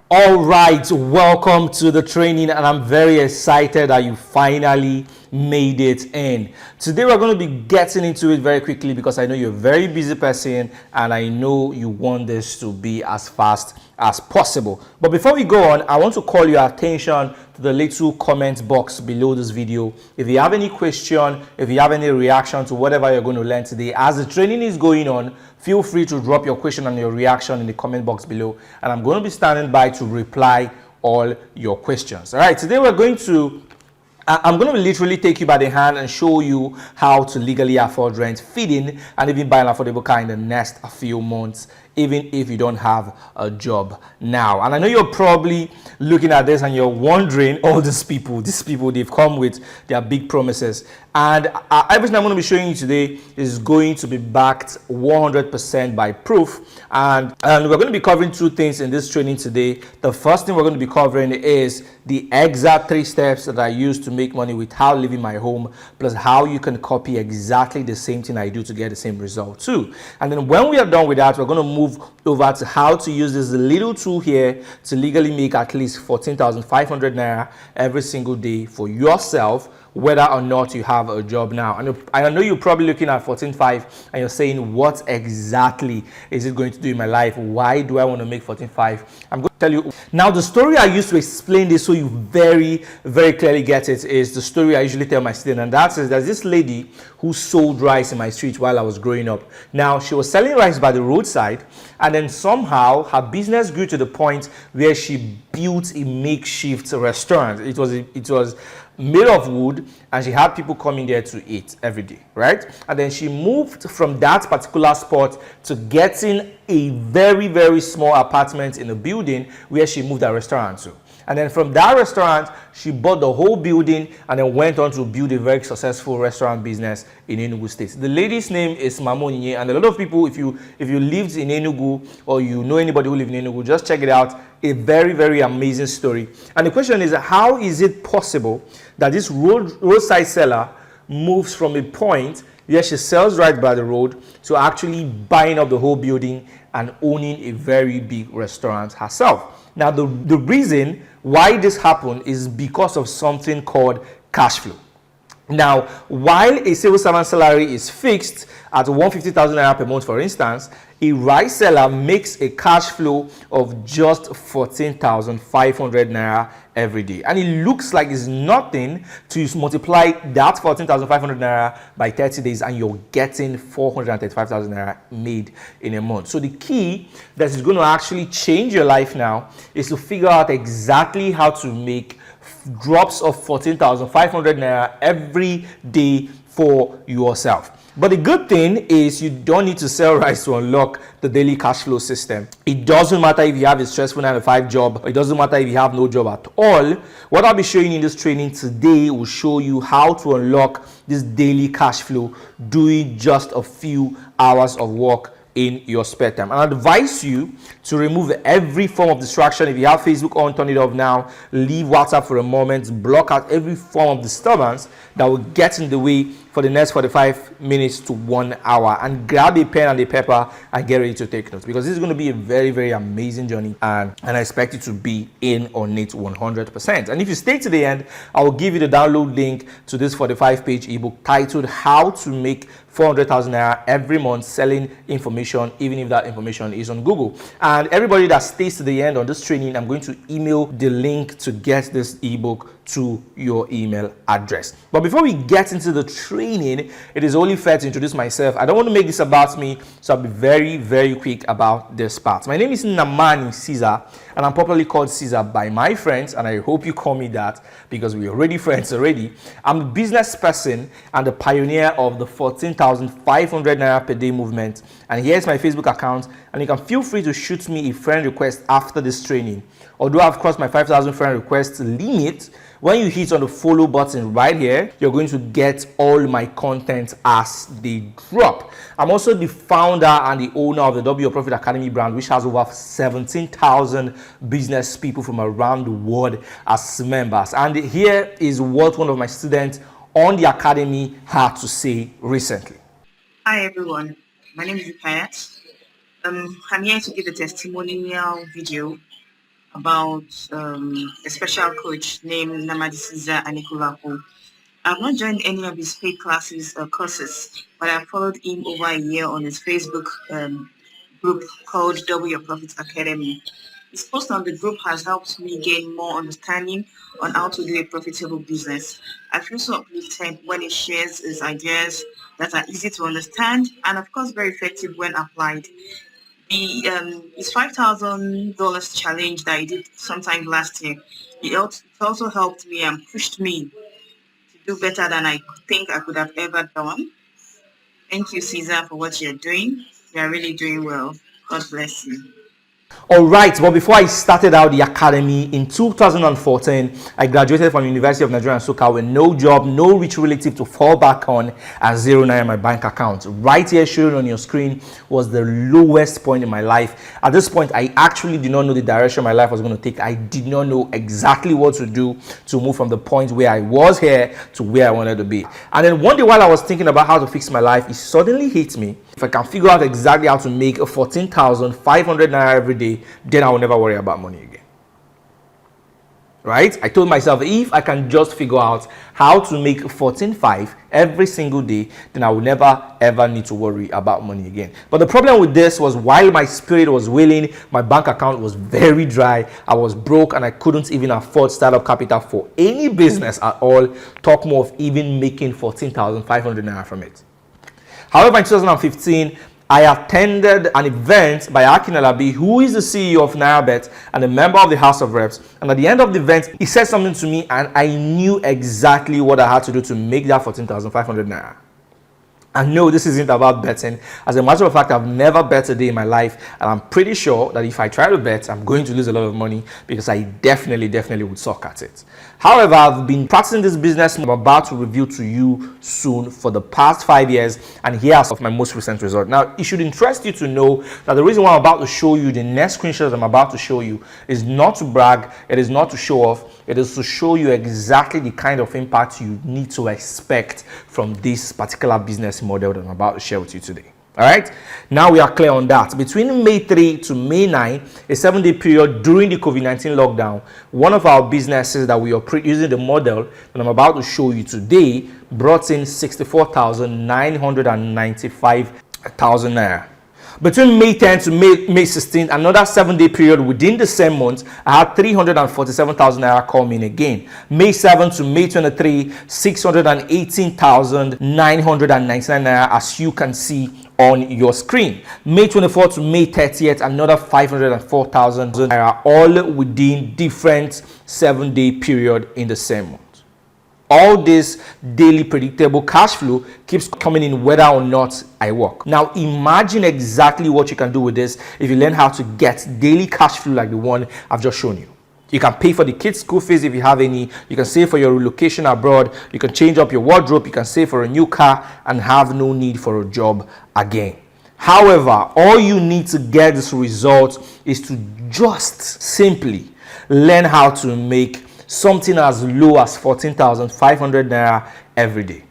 All right, welcome to the training, and I'm very excited that you finally made it in. Today we're going to be getting into it very quickly because I know you're a very busy person and I know you want this to be as fast as possible. But before we go on, I want to call your attention to the little comment box below this video. If you have any question, if you have any reaction to whatever you're going to learn today, as the training is going on, feel free to drop your question and your reaction in the comment box below, and I'm going to be standing by to reply all your questions. All right, today I'm going to literally take you by the hand and show you how to legally afford rent, feeding, and even buy an affordable car in the next few months, even if you don't have a job now. And I know you're probably looking at this and you're wondering, all these people, they've come with their big promises. And everything I'm going to be showing you today is going to be backed 100% by proof. And we're going to be covering two things in this training today. The first thing we're going to be covering is the exact 3 steps that I use to make money without leaving my home, plus how you can copy exactly the same thing I do to get the same result too. And then when we are done with that, we're going to move over to how to use this little tool here to legally make at least 14,500 naira every single day for yourself, whether or not you have a job now. And I know you're probably looking at 14.5 and you're saying, what exactly is it going to do in my life? Why do I want to make 14.5? I'm going to tell you. Now, the story I used to explain this so you very, very clearly get it is the story I usually tell my students. And that is, there's this lady who sold rice in my street while I was growing up. Now, she was selling rice by the roadside, and then somehow her business grew to the point where she built a makeshift restaurant. It was made of wood, and she had people coming there to eat every day, right? And then she moved from that particular spot to getting a very, very small apartment in a building where she moved her restaurant to. And then from that restaurant, she bought the whole building and then went on to build a very successful restaurant business in Enugu State. The lady's name is Mama Onyinye, and a lot of people, if you lived in Enugu or you know anybody who lives in Enugu, just check it out. A very, very amazing story. And the question is, how is it possible that this roadside seller moves from a point where she sells right by the road to actually buying up the whole building and owning a very big restaurant herself? Now, the reason why this happened is because of something called cash flow. Now, while a civil servant salary is fixed at 150,000 naira per month, for instance, a rice seller makes a cash flow of just 14,500 naira every day. And it looks like it's nothing to multiply that 14,500 naira by 30 days and you're getting 435,000 naira made in a month. So the key that is going to actually change your life now is to figure out exactly how to make drops of 14,500 naira every day for yourself. But the good thing is you don't need to sell rice to unlock the daily cash flow system. It doesn't matter if you have a stressful 9-to-5 job. It doesn't matter if you have no job at all. What I'll be showing you in this training today will show you how to unlock this daily cash flow doing just a few hours of work in your spare time. And I advise you to remove every form of distraction. If you have Facebook on, turn it off now. Leave WhatsApp for a moment. Block out every form of disturbance that will get in the way for the next 45 minutes to 1 hour, and grab a pen and a paper and get ready to take notes, because this is going to be a very, very amazing journey, and I expect you to be in on it 100%. And if you stay to the end, I will give you the download link to this 45-page ebook titled How to Make 400,000 naira every month selling information, even if that information is on Google. And everybody that stays to the end on this training, I'm going to email the link to get this ebook to your email address. But before we get into the training, it is only fair to introduce myself. I don't want to make this about me, so I'll be very, very quick about this part. My name is Namani Caesar, and I'm popularly called Caesar by my friends, and I hope you call me that because we're already friends already. I'm a business person and the pioneer of the 14,500 naira per day movement. And here's my Facebook account, and you can feel free to shoot me a friend request after this training. Although I've crossed my 5,000 friend request limit, when you hit on the follow button right here, you're going to get all my content as they drop. I'm also the founder and the owner of the W Your Profit Academy brand, which has over 17,000 business people from around the world as members. And here is what one of my students on the academy had to say recently. Hi everyone, my name is Ipayat. I'm here to give a testimonial video about a special coach named Namadisiza Anikulapo. I've not joined any of his paid classes or courses, but I followed him over a year on his Facebook group called Double Your Profits Academy. His post on the group has helped me gain more understanding on how to do a profitable business. I feel so uplifted when he shares his ideas that are easy to understand and, of course, very effective when applied. The his $5,000 challenge that he did sometime last year, it also helped me and pushed me to do better than I think I could have ever done. Thank you, Caesar, for what you're doing. You are really doing well. God bless you. All right, but before I started out the academy in 2014, I graduated from the University of Nigeria and Soka with no job, no rich relative to fall back on, and zero naira in my bank account. Right here showing on your screen was the lowest point in my life. At this point, I actually did not know the direction my life was going to take. I did not know exactly what to do to move from the point where I was here to where I wanted to be. And then one day while I was thinking about how to fix my life, it suddenly hit me. If I can figure out exactly how to make 14,500 naira every day, then I will never worry about money again. Right? I told myself, if I can just figure out how to make 14.5 every single day, then I will never ever need to worry about money again. But the problem with this was, while my spirit was willing, my bank account was very dry. I was broke and I couldn't even afford startup capital for any business at all. Talk more of even making 14,500 naira from it. However, in 2015, I attended an event by Akin Alabi, who is the CEO of NairaBet and a member of the House of Reps. And at the end of the event, he said something to me, and I knew exactly what I had to do to make that 14,500 naira. And no, this isn't about betting. As a matter of fact, I've never bet a day in my life, and I'm pretty sure that if I try to bet, I'm going to lose a lot of money because I definitely would suck at it. However, I've been practicing this business I'm about to reveal to you soon for the past 5 years, and here's of my most recent result. Now, it should interest you to know that the reason why I'm about to show you the next screenshot I'm about to show you is not to brag, it is not to show off, it is to show you exactly the kind of impact you need to expect from this particular business model that I'm about to share with you today. All right, now we are clear on that. Between May 3 to May 9, a 7-day period during the COVID-19 lockdown, one of our businesses that we operate using the model that I'm about to show you today brought in 64,995 naira. Between May 10 to May 16, another 7-day period within the same month, I had 347,000 naira come in again. May 7 to May 23, 618,999 naira, as you can see on your screen. May 24 to May 30th, another 504,000 naira, all within different 7-day period in the same month. All this daily predictable cash flow keeps coming in whether or not I work. Now imagine exactly what you can do with this if you learn how to get daily cash flow like the one I've just shown you. You can pay for the kids' school fees if you have any. You can save for your relocation abroad. You can change up your wardrobe. You can save for a new car and have no need for a job again. However, all you need to get this result is to just simply learn how to make something as low as 14,500 naira every day.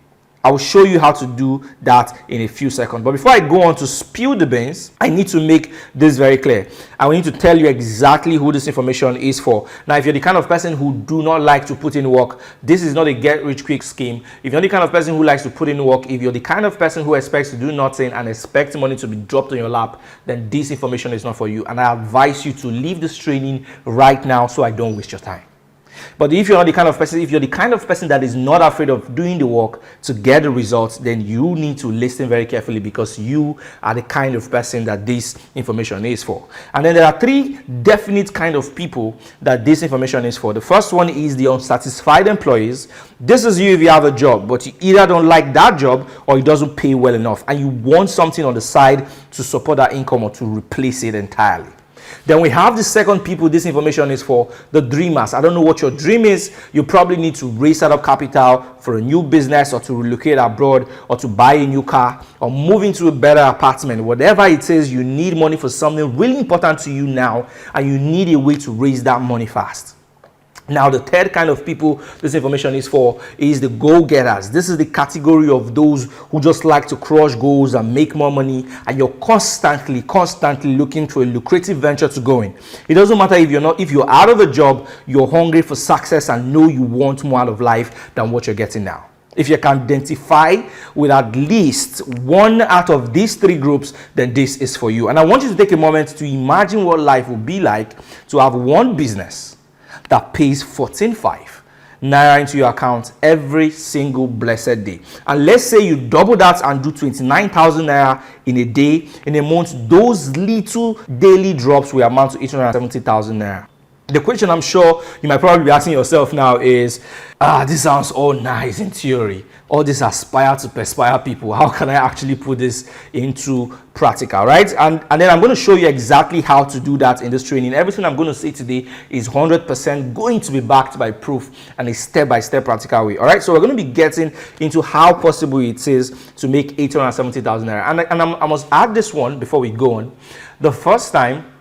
I will show you how to do that in a few seconds. But before I go on to spill the beans, I need to make this very clear. I need to tell you exactly who this information is for. Now, if you're the kind of person who do not like to put in work, this is not a get-rich-quick scheme. If you're the kind of person who likes to put in work, if you're the kind of person who expects to do nothing and expects money to be dropped on your lap, then this information is not for you. And I advise you to leave this training right now so I don't waste your time. But if you're not the kind of person, if you're the kind of person that is not afraid of doing the work to get the results, then you need to listen very carefully, because you are the kind of person that this information is for. And then there are 3 definite kind of people that this information is for. The first one is the unsatisfied employees. This is you if you have a job, but you either don't like that job or it doesn't pay well enough, and you want something on the side to support that income or to replace it entirely. Then we have the second people this information is for, the dreamers. I don't know what your dream is. You probably need to raise startup capital for a new business, or to relocate abroad, or to buy a new car, or move into a better apartment. Whatever it is, you need money for something really important to you now, and you need a way to raise that money fast. Now, the third kind of people this information is for is the go-getters. This is the category of those who just like to crush goals and make more money, and you're constantly looking for a lucrative venture to go in. It doesn't matter if you're out of a job, you're hungry for success and know you want more out of life than what you're getting now. If you can identify with at least one out of these three groups, then this is for you. And I want you to take a moment to imagine what life would be like to have one business that pays 14.5 naira into your account every single blessed day. And let's say you double that and do 29,000 naira in a day, in a month, those little daily drops will amount to 870,000 naira. The question I'm sure you might probably be asking yourself now is, this sounds all nice in theory. All this aspire to perspire people. How can I actually put this into practical, right? And then I'm going to show you exactly how to do that in this training. Everything I'm going to say today is 100% going to be backed by proof and a step-by-step practical way. All right, so we're going to be getting into how possible it is to make 870,000 naira. And I must add this one before we go on. The first time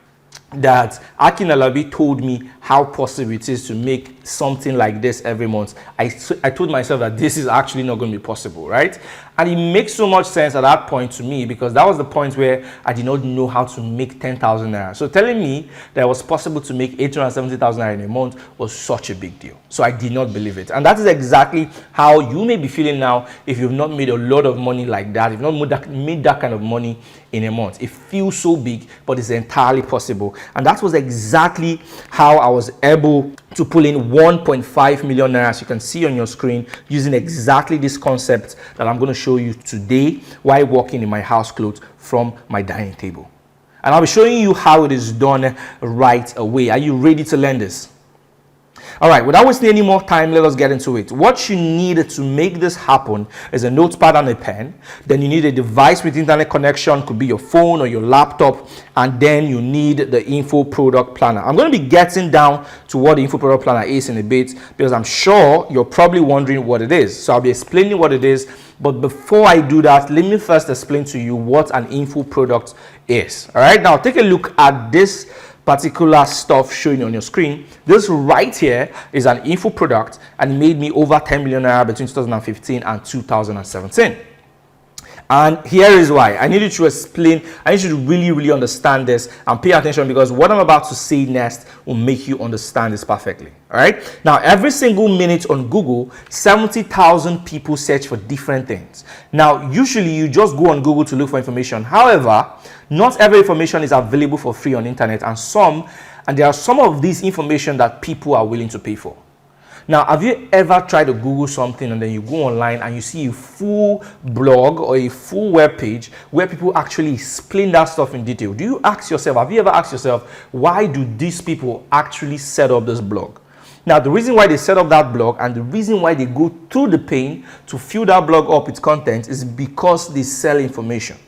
that Akin Alabi told me how possible it is to make something like this every month, I told myself that this is actually not going to be possible, right? And it makes so much sense at that point to me, because that was the point where I did not know how to make 10,000 naira. So telling me that it was possible to make 870,000 naira in a month was such a big deal. So I did not believe it. And that is exactly how you may be feeling now if you've not made a lot of money like that, if you've not made that kind of money in a month. It feels so big, but it's entirely possible. And that was exactly how I was able to pull in 1.5 million naira, as you can see on your screen, using exactly this concept that I'm going to show you today while walking in my house clothes from my dining table. And I'll be showing you how it is done right away. Are you ready to learn this? All right, without wasting any more time, let us get into it. What you need to make this happen is a notepad and a pen. Then you need a device with internet connection, could be your phone or your laptop. And then you need the info product planner. I'm going to be getting down to what the info product planner is in a bit, because I'm sure you're probably wondering what it is. So I'll be explaining what it is. But before I do that, let me first explain to you what an info product is. All right, now take a look at this particular stuff showing on your screen. This right here is an info product, and it made me over 10 million naira between 2015 and 2017. And here is why. I need you to explain, I need you to really understand this and pay attention, because what I'm about to say next will make you understand this perfectly. All right. Now, every single minute on Google, 70,000 people search for different things. Now, usually you just go on Google to look for information. However, not every information is available for free on the internet, and there are some of this information that people are willing to pay for. Now, have you ever tried to Google something and then you go online and you see a full blog or a full web page where people actually explain that stuff in detail? Do you ask yourself, have you ever asked yourself, why do these people actually set up this blog? Now, the reason why they set up that blog and the reason why they go through the pain to fill that blog up with content is because they sell information.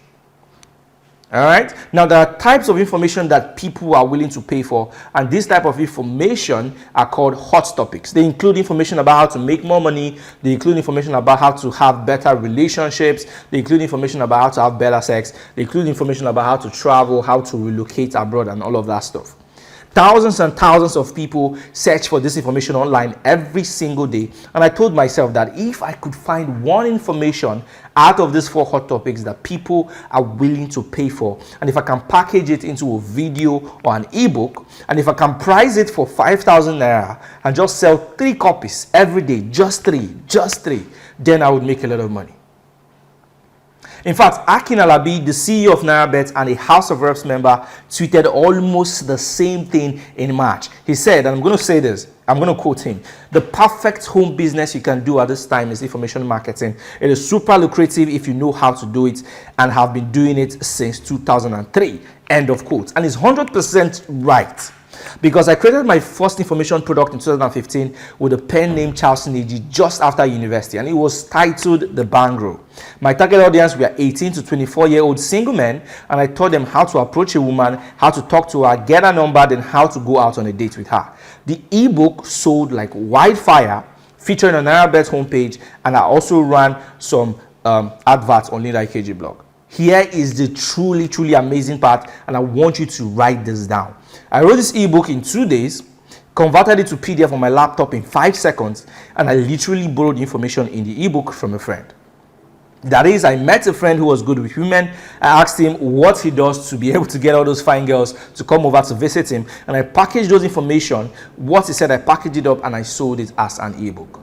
All right. Now, there are types of information that people are willing to pay for, and this type of information are called hot topics. They include information about how to make more money. They include information about how to have better relationships. They include information about how to have better sex. They include information about how to travel, how to relocate abroad, and all of that stuff. Thousands and thousands of people search for this information online every single day. And I told myself that if I could find one information out of these 4 hot topics that people are willing to pay for, and if I can package it into a video or an ebook, and if I can price it for 5,000 naira and just sell 3 copies every day, just three, then I would make a lot of money. In fact, Akin Alabi, the CEO of NairaBet and a House of Reps member, tweeted almost the same thing in March. He said, and I'm going to say this, I'm going to quote him, "The perfect home business you can do at this time is information marketing. It is super lucrative if you know how to do it and have been doing it since 2003. End of quote. And he's 100% right. Because I created my first information product in 2015 with a pen named Charles Neji just after university, and it was titled The Bangro. My target audience were 18 to 24-year-old single men, and I taught them how to approach a woman, how to talk to her, get her number, then how to go out on a date with her. The ebook sold like wildfire, featuring on NairaBet's homepage, and I also ran some adverts on Linda KG blog. Here is the truly amazing part, and I want you to write this down. I wrote this ebook in 2 days, converted it to PDF on my laptop in 5 seconds, and I literally borrowed information in the ebook from a friend. That is, I met a friend who was good with women. I asked him what he does to be able to get all those fine girls to come over to visit him, and I packaged those information. What he said, I packaged it up and I sold it as an ebook.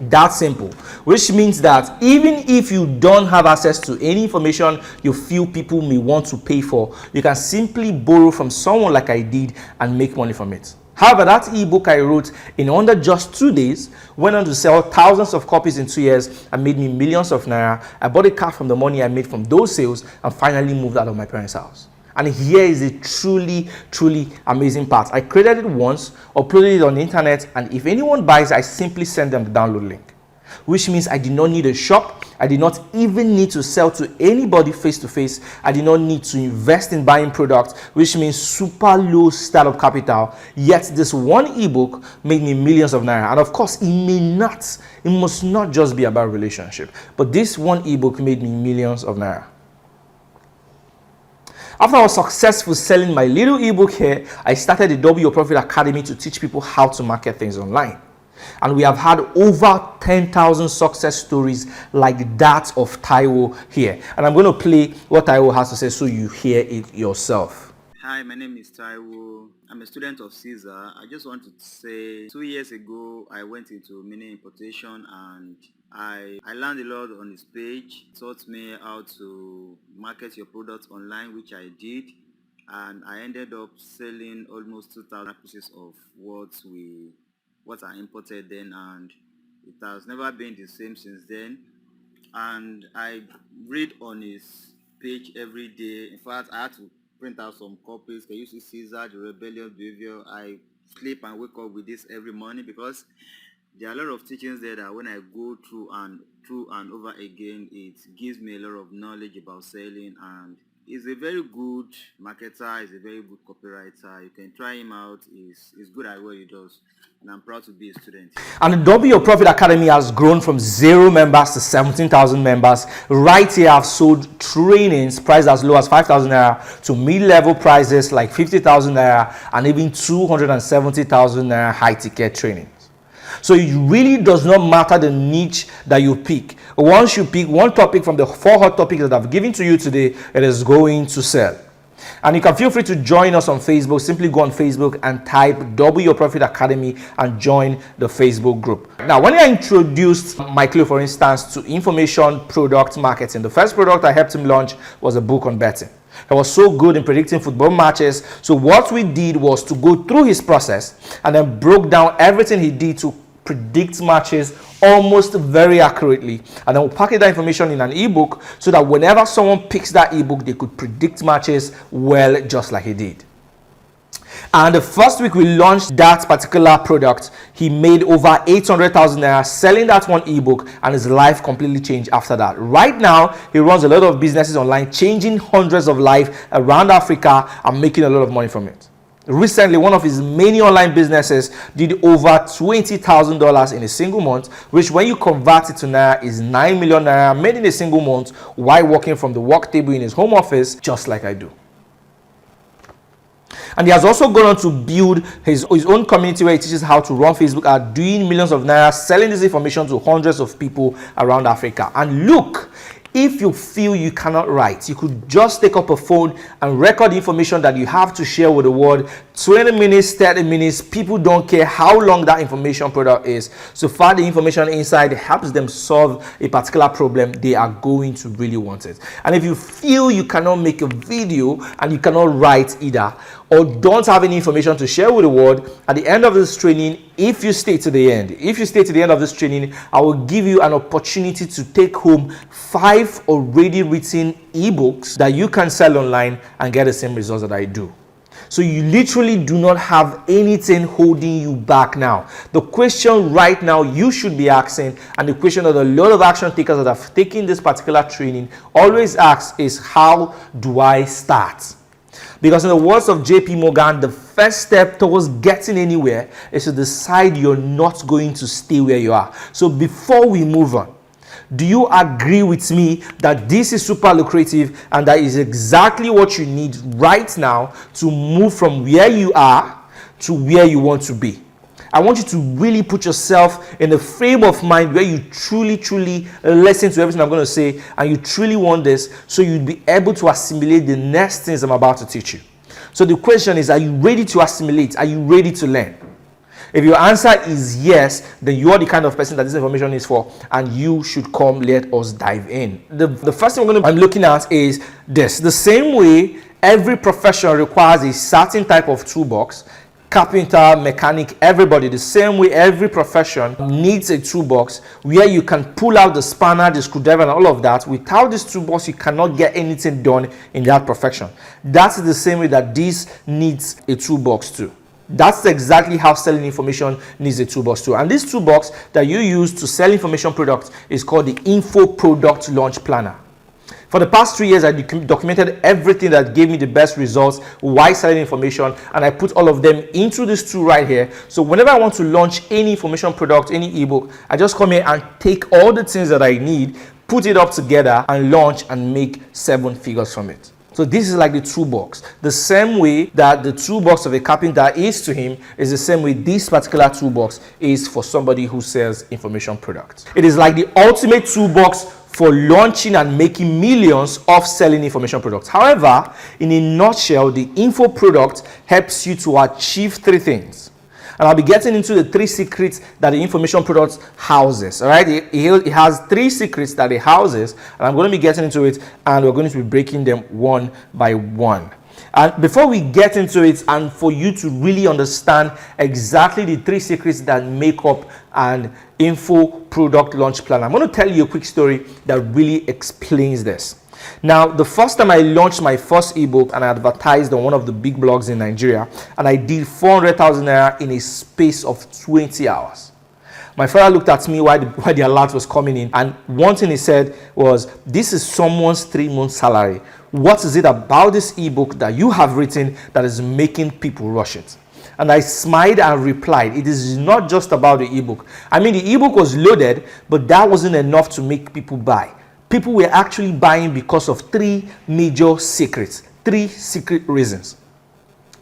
That simple. Which means that even if you don't have access to any information you feel people may want to pay for, you can simply borrow from someone like I did and make money from it. However, that ebook I wrote in under just 2 days went on to sell thousands of copies in 2 years and made me millions of naira. I bought a car from the money I made from those sales and finally moved out of my parents' house. And here is a truly amazing part. I created it once, uploaded it on the internet, and if anyone buys, I simply send them the download link. Which means I did not need a shop. I did not even need to sell to anybody face to face. I did not need to invest in buying products, which means super low startup capital. Yet this one ebook made me millions of naira. And of course, it must not just be about relationship. But this one ebook made me millions of naira. After I was successful selling my little ebook here, I started the Double Your Profit Academy to teach people how to market things online. And we have had over 10,000 success stories like that of Taiwo here. And I'm going to play what Taiwo has to say so you hear it yourself. Hi, my name is Taiwo. I'm a student of Caesar. I just want to say 2 years ago, I went into mini importation and I learned a lot on this page. It taught me how to market your products online, which I did. And I ended up selling almost 2,000 pieces of what I imported then, and it has never been the same since then. And I read on his page every day. In fact, I had to print out some copies. Can you see Caesar, the rebellious behavior? I sleep and wake up with this every morning because there are a lot of teachings there that when I go through and over again, it gives me a lot of knowledge about selling. And he's a very good marketer, he's a very good copywriter. You can try him out. He's good at what he does. And I'm proud to be a student. And the Double Your Profit Academy has grown from 0 members to 17,000 members. Right here, I've sold trainings priced as low as 5,000 naira to mid-level prices like 50,000 naira and even 270,000 naira high-ticket trainings. So it really does not matter the niche that you pick. Once you pick one topic from the 4 hot topics that I've given to you today, it is going to sell. And you can feel free to join us on Facebook. Simply go on Facebook and type Double Your Profit Academy and join the Facebook group. Now, when I introduced Michael, for instance, to information product marketing, the first product I helped him launch was a book on betting. He was so good in predicting football matches. So what we did was to go through his process and then broke down everything he did to predict matches almost very accurately, and then we'll package that information in an ebook so that whenever someone picks that ebook, they could predict matches well, just like he did. And the first week we launched that particular product, he made over 800,000 naira selling that one ebook, and his life completely changed after that. Right now, he runs a lot of businesses online, changing hundreds of lives around Africa and making a lot of money from it. Recently, one of his many online businesses did over $20,000 in a single month, which when you convert it to naira is 9 million naira made in a single month while working from the work table in his home office, just like I do. And he has also gone on to build his own community where he teaches how to run Facebook ads, doing millions of naira, selling this information to hundreds of people around Africa. And look, if you feel you cannot write, you could just take up a phone and record information that you have to share with the world. 20 minutes, 30 minutes, people don't care how long that information product is. So far the information inside helps them solve a particular problem, they are going to really want it. And if you feel you cannot make a video and you cannot write either, or don't have any information to share with the world, at the end of this training, if you stay to the end of this training, I will give you an opportunity to take home 5 already written ebooks that you can sell online and get the same results that I do. So you literally do not have anything holding you back now. The question right now you should be asking, and the question that a lot of action takers that have taken this particular training always ask, is how do I start? Because in the words of JP Morgan, the first step towards getting anywhere is to decide you're not going to stay where you are. So before we move on, do you agree with me that this is super lucrative and that is exactly what you need right now to move from where you are to where you want to be. I want you to really put yourself in the frame of mind where you truly listen to everything I'm going to say, and you truly want this, so you'd be able to assimilate the next things I'm about to teach you. So the question is, are you ready to assimilate? Are you ready to learn? If your answer is yes, then you are the kind of person that this information is for, and you should come. Let us dive in. The first thing I'm looking at is this. The same way every profession requires a certain type of toolbox, carpenter, mechanic, everybody, the same way every profession needs a toolbox where you can pull out the spanner, the screwdriver, and all of that. Without this toolbox, you cannot get anything done in that profession. That's the same way that this needs a toolbox too. That's exactly how selling information needs a toolbox too. And this toolbox that you use to sell information products is called the Info Product Launch Planner. For the past 3 years, I documented everything that gave me the best results while selling information, and I put all of them into this tool right here. So whenever I want to launch any information product, any ebook, I just come here and take all the things that I need, put it up together, and launch and make 7 figures from it. So this is like the toolbox. The same way that the toolbox of a carpenter is to him is the same way this particular toolbox is for somebody who sells information products. It is like the ultimate toolbox for launching and making millions of selling information products. However, in a nutshell, the info product helps you to achieve 3 things. And I'll be getting into the 3 secrets that the information product houses. All right, it has 3 secrets that it houses, and I'm going to be getting into it, and we're going to be breaking them one by one. And before we get into it, and for you to really understand exactly the 3 secrets that make up an info product launch plan, I'm going to tell you a quick story that really explains this. Now, the first time I launched my first ebook and I advertised on one of the big blogs in Nigeria, and I did 400,000 naira in a space of 20 hours. My father looked at me while the alert was coming in, and one thing he said was, "This is someone's 3-month salary. What is it about this ebook that you have written that is making people rush it?" And I smiled and replied, "It is not just about the ebook. I mean, the ebook was loaded, but that wasn't enough to make people buy. People were actually buying because of 3 major secrets, 3 secret reasons."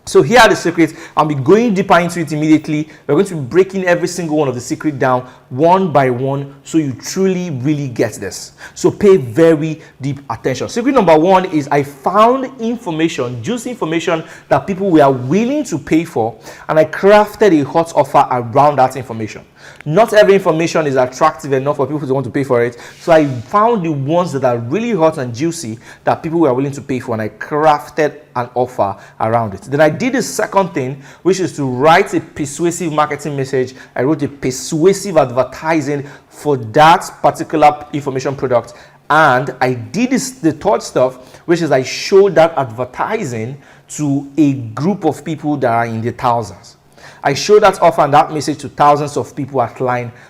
So here are the secrets. I'll be going deeper into it immediately. We're going to be breaking every single one of the secrets down one by one, so you truly really get this. So pay very deep attention. Secret number 1 is I found information, juicy information that people were willing to pay for, and I crafted a hot offer around that information. Not every information is attractive enough for people to want to pay for it. So I found the ones that are really hot and juicy that people were willing to pay for, and I crafted an offer around it. Then I did the second thing, which is to write a persuasive marketing message. I wrote a persuasive advertising for that particular information product. And I did the third stuff, which is I showed that advertising to a group of people that are in the thousands. I showed that offer and that message to thousands of people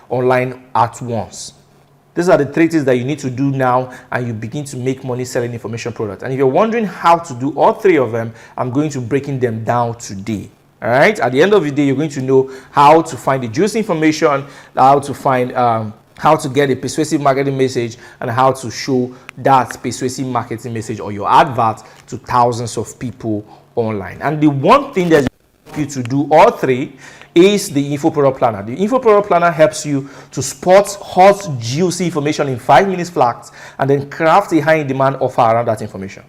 online at once. These are the 3 things that you need to do now, and you begin to make money selling information products. And if you're wondering how to do all 3 of them, I'm going to breaking them down today. All right. At the end of the day, you're going to know how to find the juicy information, how to find how to get a persuasive marketing message, and how to show that persuasive marketing message or your advert to thousands of people online. And the one thing that you to do all 3 is the info product planner. The info product planner helps you to spot hot, juicy information in 5 minutes flat, and then craft a high demand offer around that information.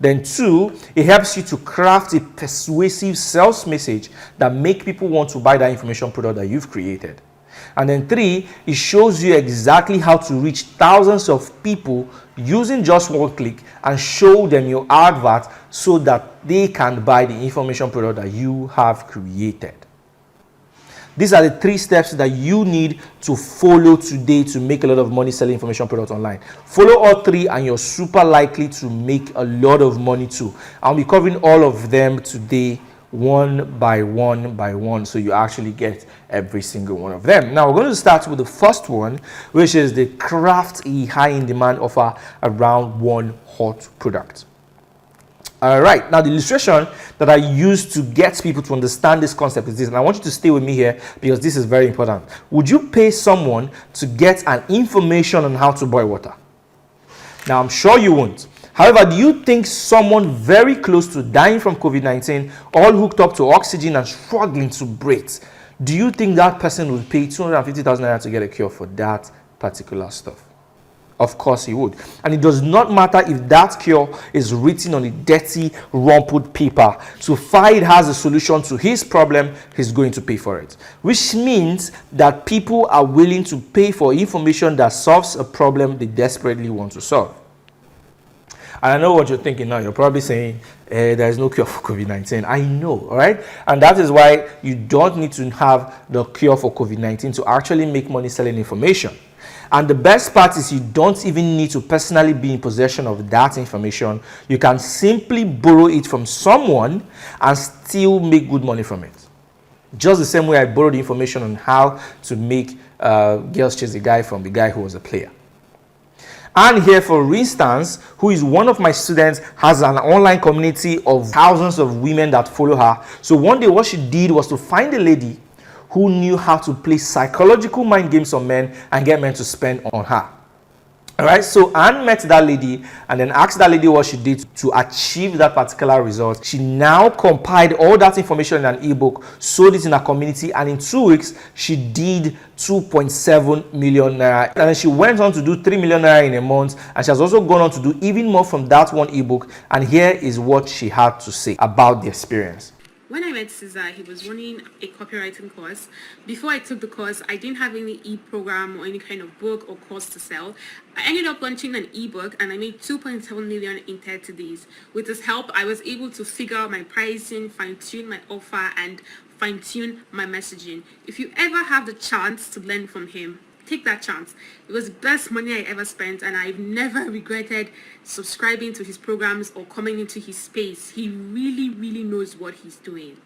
Then 2, it helps you to craft a persuasive sales message that make people want to buy that information product that you've created. And then 3, it shows you exactly how to reach thousands of people using just 1 click and show them your advert so that they can buy the information product that you have created. These are the 3 steps that you need to follow today to make a lot of money selling information products online. Follow all 3 and you're super likely to make a lot of money too. I'll be covering all of them today one by one, so you actually get every single one of them. Now we're going to start with the first one, which is the craft a high in demand offer around one hot product. All right, now the illustration that I use to get people to understand this concept is this, and I want you to stay with me here because this is very important. Would you pay someone to get an information on how to boil water? Now I'm sure you won't. However, do you think someone very close to dying from COVID-19, all hooked up to oxygen and struggling to breathe, do you think that person would pay 250,000 naira to get a cure for that particular stuff? Of course he would. And it does not matter if that cure is written on a dirty, rumpled paper. So far it has a solution to his problem, he's going to pay for it. Which means that people are willing to pay for information that solves a problem they desperately want to solve. And I know what you're thinking now. You're probably saying, there is no cure for COVID-19. I know, all right? And that is why you don't need to have the cure for COVID-19 to actually make money selling information. And the best part is you don't even need to personally be in possession of that information. You can simply borrow it from someone and still make good money from it. Just the same way I borrowed information on how to make girls chase a guy from the guy who was a player. And here, for instance, who is one of my students, has an online community of thousands of women that follow her. So one day what she did was to find a lady who knew how to play psychological mind games on men and get men to spend on her. All right, so Anne met that lady and then asked that lady what she did to achieve that particular result. She now compiled all that information in an ebook, sold it in her community, and in 2 weeks, she did 2.7 million naira. And then she went on to do 3 million naira in a month, and she has also gone on to do even more from that one ebook. And here is what she had to say about the experience. When I met Cesar, he was running a copywriting course. Before I took the course, I didn't have any e-program or any kind of book or course to sell. I ended up launching an ebook and I made 2.7 million in 30 days. With his help, I was able to figure out my pricing, fine-tune my offer, and fine-tune my messaging. If you ever have the chance to learn from him, take that chance. It was the best money I ever spent, and I've never regretted subscribing to his programs or coming into his space. He really, really knows what he's doing.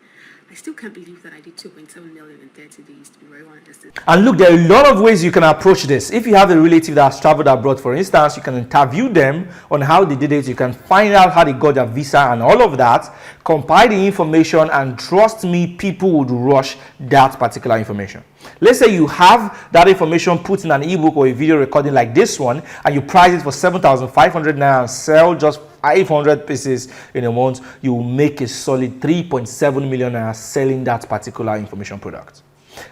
I still can't believe that I did 2.7 million in 30 days, to be very honest. And look, there are a lot of ways you can approach this. If you have a relative that has traveled abroad, for instance, you can interview them on how they did it. You can find out how they got their visa and all of that. Compile the information, and trust me, people would rush that particular information. Let's say you have that information put in an ebook or a video recording like this one, and you price it for 7,500 naira and sell just 500 pieces in a month. You will make a solid 3.7 million naira selling that particular information product.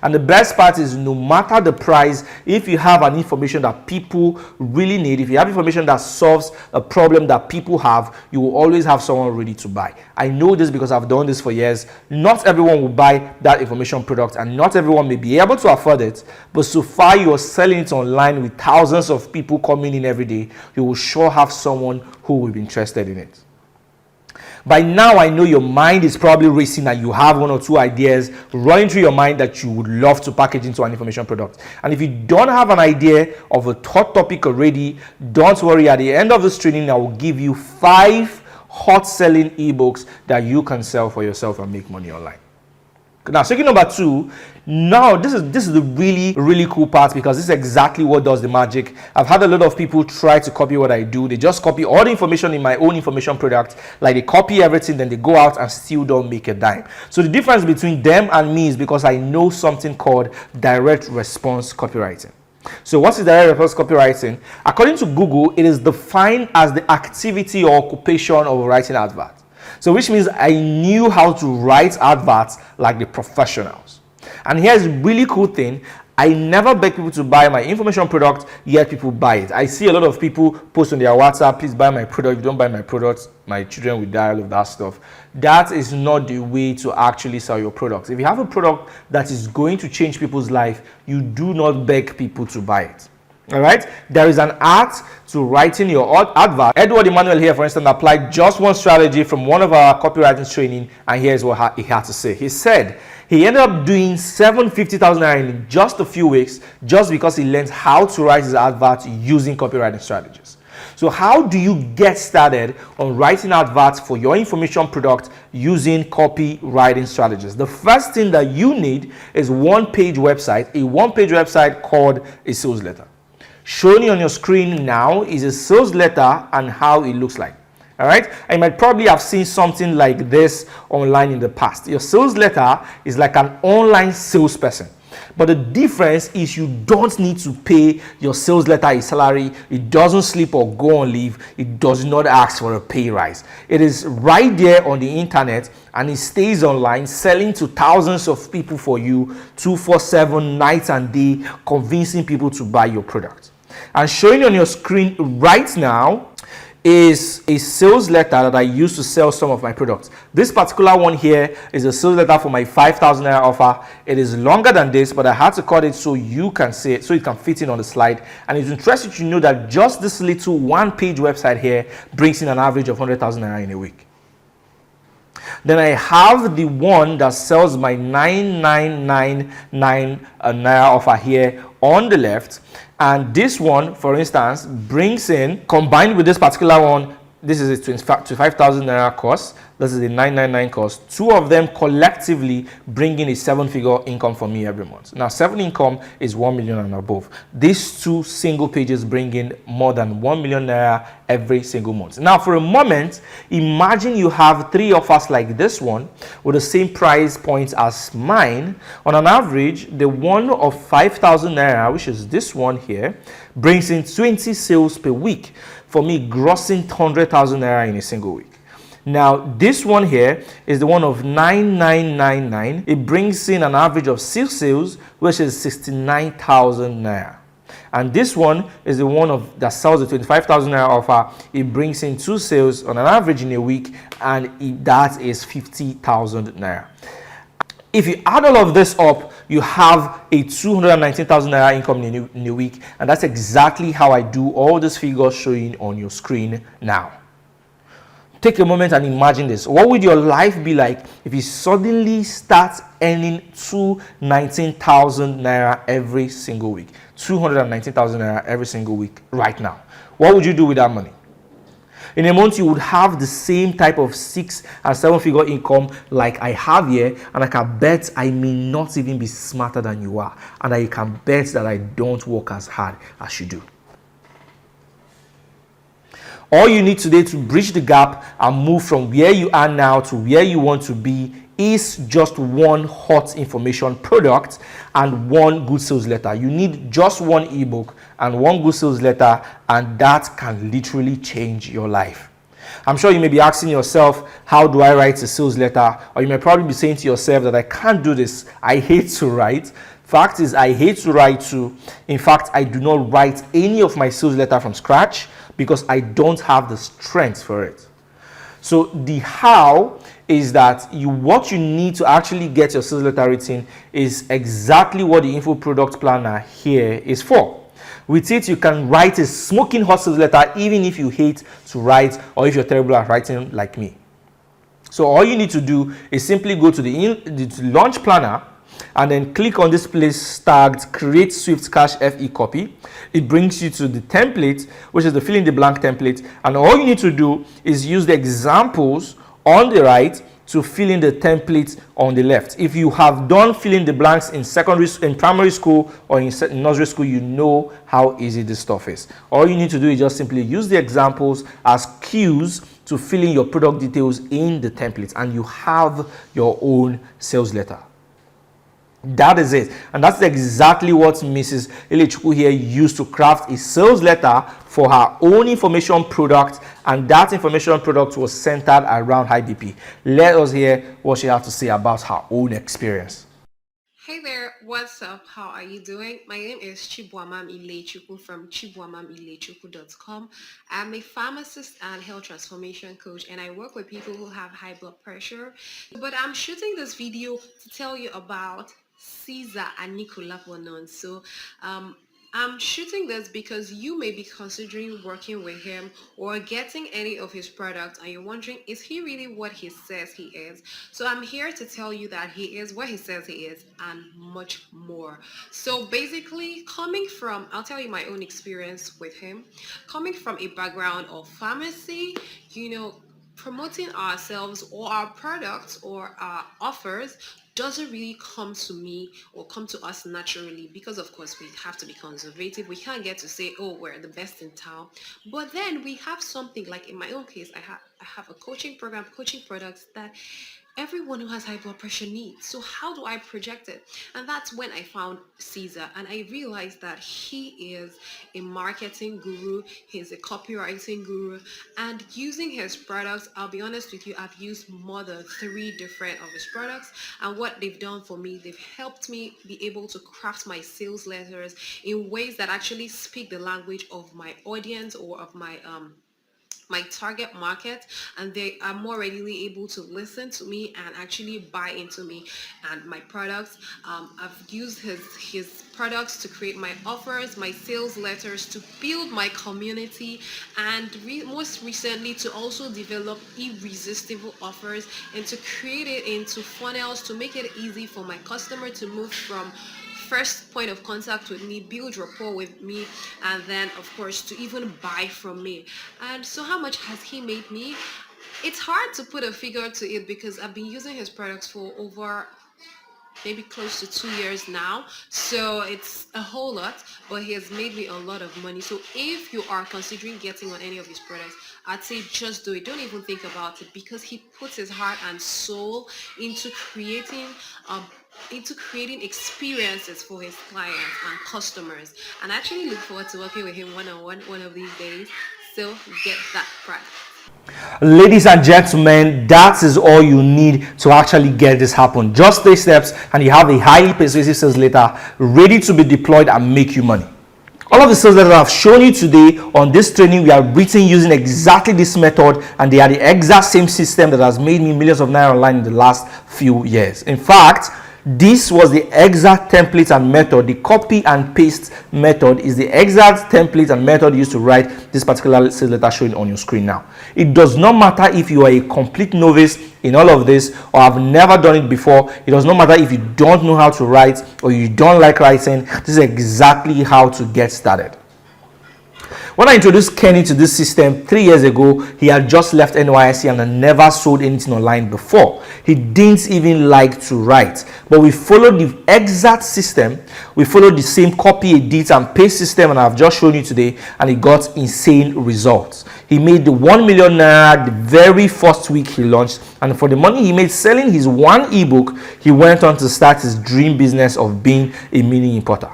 And the best part is, no matter the price, if you have an information that people really need, if you have information that solves a problem that people have, you will always have someone ready to buy. I know this because I've done this for years. Not everyone will buy that information product, and not everyone may be able to afford it, but so far you are selling it online with thousands of people coming in every day, you will sure have someone who will be interested in it. By now, I know your mind is probably racing and you have one or two ideas running through your mind that you would love to package into an information product. And if you don't have an idea of a thought topic already, don't worry. At the end of this training, I will give you 5 hot selling ebooks that you can sell for yourself and make money online. Now, second number 2, now this is the really cool part, because this is exactly what does the magic. I've had a lot of people try to copy what I do. They just copy all the information in my own information product, like they copy everything, then they go out and still don't make a dime. So the difference between them and me is because I know something called direct response copywriting. So what is direct response copywriting? According to Google, it is defined as the activity or occupation of writing adverts. So which means I knew how to write adverts like the professionals. And here's a really cool thing. I never beg people to buy my information product, yet people buy it. I see a lot of people post on their WhatsApp, please buy my product. If you don't buy my product, my children will die, all of that stuff. That is not the way to actually sell your products. If you have a product that is going to change people's life, you do not beg people to buy it. All right, there is an art to writing your advert. Edward Emmanuel here, for instance, applied just one strategy from one of our copywriting training, and here's what he had to say. He said he ended up doing 750,000 naira in just a few weeks, just because he learned how to write his advert using copywriting strategies. So how do you get started on writing adverts for your information product using copywriting strategies? The first thing that you need is a one-page website called a sales letter. Showing you on your screen now is a sales letter and how it looks like. All right, I might probably have seen something like this online in the past. Your sales letter is like an online salesperson. But the difference is you don't need to pay your sales letter a salary. It doesn't sleep or go on leave. It does not ask for a pay rise. It is right there on the internet and it stays online, selling to thousands of people for you 24/7, night and day, convincing people to buy your product. And showing on your screen right now is a sales letter that I use to sell some of my products. This particular one here is a sales letter for my 5,000 naira offer. It is longer than this, but I had to cut it so you can see it, so it can fit in on the slide. And it's interesting to know that just this little one-page website here brings in an average of 100,000 naira in a week. Then I have the one that sells my 9999 naira offer here on the left, and this one, for instance, brings in, combined with this particular one, this is a 25,000 naira cost, this is a 999 cost. Two of them collectively bring in a 7-figure income for me every month. Now 7 income is 1 million and above. These two single pages bring in more than 1 million naira every single month. Now for a moment, imagine you have 3 offers like this one with the same price points as mine. On an average, the one of 5,000 naira, which is this one here, brings in 20 sales per week, for me grossing 100,000 naira in a single week. Now this one here is the one of 9999. It brings in an average of 6 sales, which is 69,000 naira. And this one is the one of that sells the 25,000 naira offer. It brings in 2 sales on an average in a week, and that is 50,000 naira. If you add all of this up, you have a 219,000 naira income in a week, and that's exactly how I do all these figures showing on your screen now. Take a moment and imagine this. What would your life be like if you suddenly start earning 219,000 naira every single week? 219,000 naira every single week right now. What would you do with that money? In a month, you would have the same type of 6 and 7-figure income like I have here, and I can bet I may not even be smarter than you are, and I can bet that I don't work as hard as you do. All you need today to bridge the gap and move from where you are now to where you want to be is just one hot information product and one good sales letter. You need just one ebook and one good sales letter, and that can literally change your life. I'm sure you may be asking yourself, how do I write a sales letter? Or you may probably be saying to yourself that I can't do this. I hate to write. Fact is, I hate to write too. In fact, I do not write any of my sales letter from scratch because I don't have the strength for it. So the how is that what you need to actually get your sales letter written is exactly what the info product planner here is for. With it, you can write a smoking hot sales letter even if you hate to write or if you're terrible at writing like me. So all you need to do is simply go to the launch planner and then click on this place tagged create Swift Cash FE copy. It brings you to the template, which is the fill in the blank template, and all you need to do is use the examples on the right to fill in the template on the left. If you have done fill in the blanks in primary school or in nursery school, you know how easy this stuff is. All you need to do is just simply use the examples as cues to fill in your product details in the template, and you have your own sales letter. That is it, and that's exactly what Mrs. Ilechukwu here used to craft a sales letter for her own information product, and that information product was centered around high BP. Let us hear what she has to say about her own experience. Hey there, what's up? How are you doing? My name is Chibwamam Ilechukwu from chibwamamilechukwu.com. I'm a pharmacist and health transformation coach, and I work with people who have high blood pressure. But I'm shooting this video to tell you about Caesar Anikulapo. So I'm shooting this because you may be considering working with him or getting any of his products, and you're wondering, is he really what he says he is? So I'm here to tell you that he is what he says he is and much more. So basically, I'll tell you my own experience with him, coming from a background of pharmacy, promoting ourselves or our products or our offers doesn't really come to me or come to us naturally, because of course we have to be conservative. We can't get to say, oh, we're the best in town. But then we have something like, in my own case, I have a coaching program, coaching products that everyone who has high blood pressure needs. So how do I project it? And that's when I found Caesar, and I realized that he is a marketing guru, he's a copywriting guru, and using his products, I'll be honest with you, I've used more than 3 different of his products, and what they've done for me, they've helped me be able to craft my sales letters in ways that actually speak the language of my audience or of my target market, and they are more readily able to listen to me and actually buy into me and my products. I've used his products to create my offers, my sales letters, to build my community, and most recently to also develop irresistible offers and to create it into funnels to make it easy for my customer to move from first point of contact with me, build rapport with me, and then of course to even buy from me. And so how much has he made me? It's hard to put a figure to it because I've been using his products for over maybe close to 2 years now, so it's a whole lot, but he has made me a lot of money. So if you are considering getting on any of his products, I'd say just do it. Don't even think about it, because he puts his heart and soul um into creating experiences for his clients and customers, and I actually look forward to working with him one-on-one one of these days. So get that product. Ladies and gentlemen, that is all you need to actually get this happen. Just 3 steps and you have a highly persuasive sales letter ready to be deployed and make you money. All of the sales letters I've shown you today on this training, we are written using exactly this method, and they are the exact same system that has made me millions of naira online in the last few years. In fact, this was the exact template and method. The copy and paste method is the exact template and method used to write this particular sales letter showing on your screen now. It does not matter if you are a complete novice in all of this or have never done it before. It does not matter if you don't know how to write or you don't like writing. This is exactly how to get started. When I introduced Kenny to this system 3 years ago, he had just left NYSC and had never sold anything online before. He didn't even like to write. But we followed the exact system. We followed the same copy, edit, and paste system, and I've just shown you today, and he got insane results. He made the 1 million naira the very first week he launched, and for the money he made selling his one ebook, he went on to start his dream business of being a mini importer.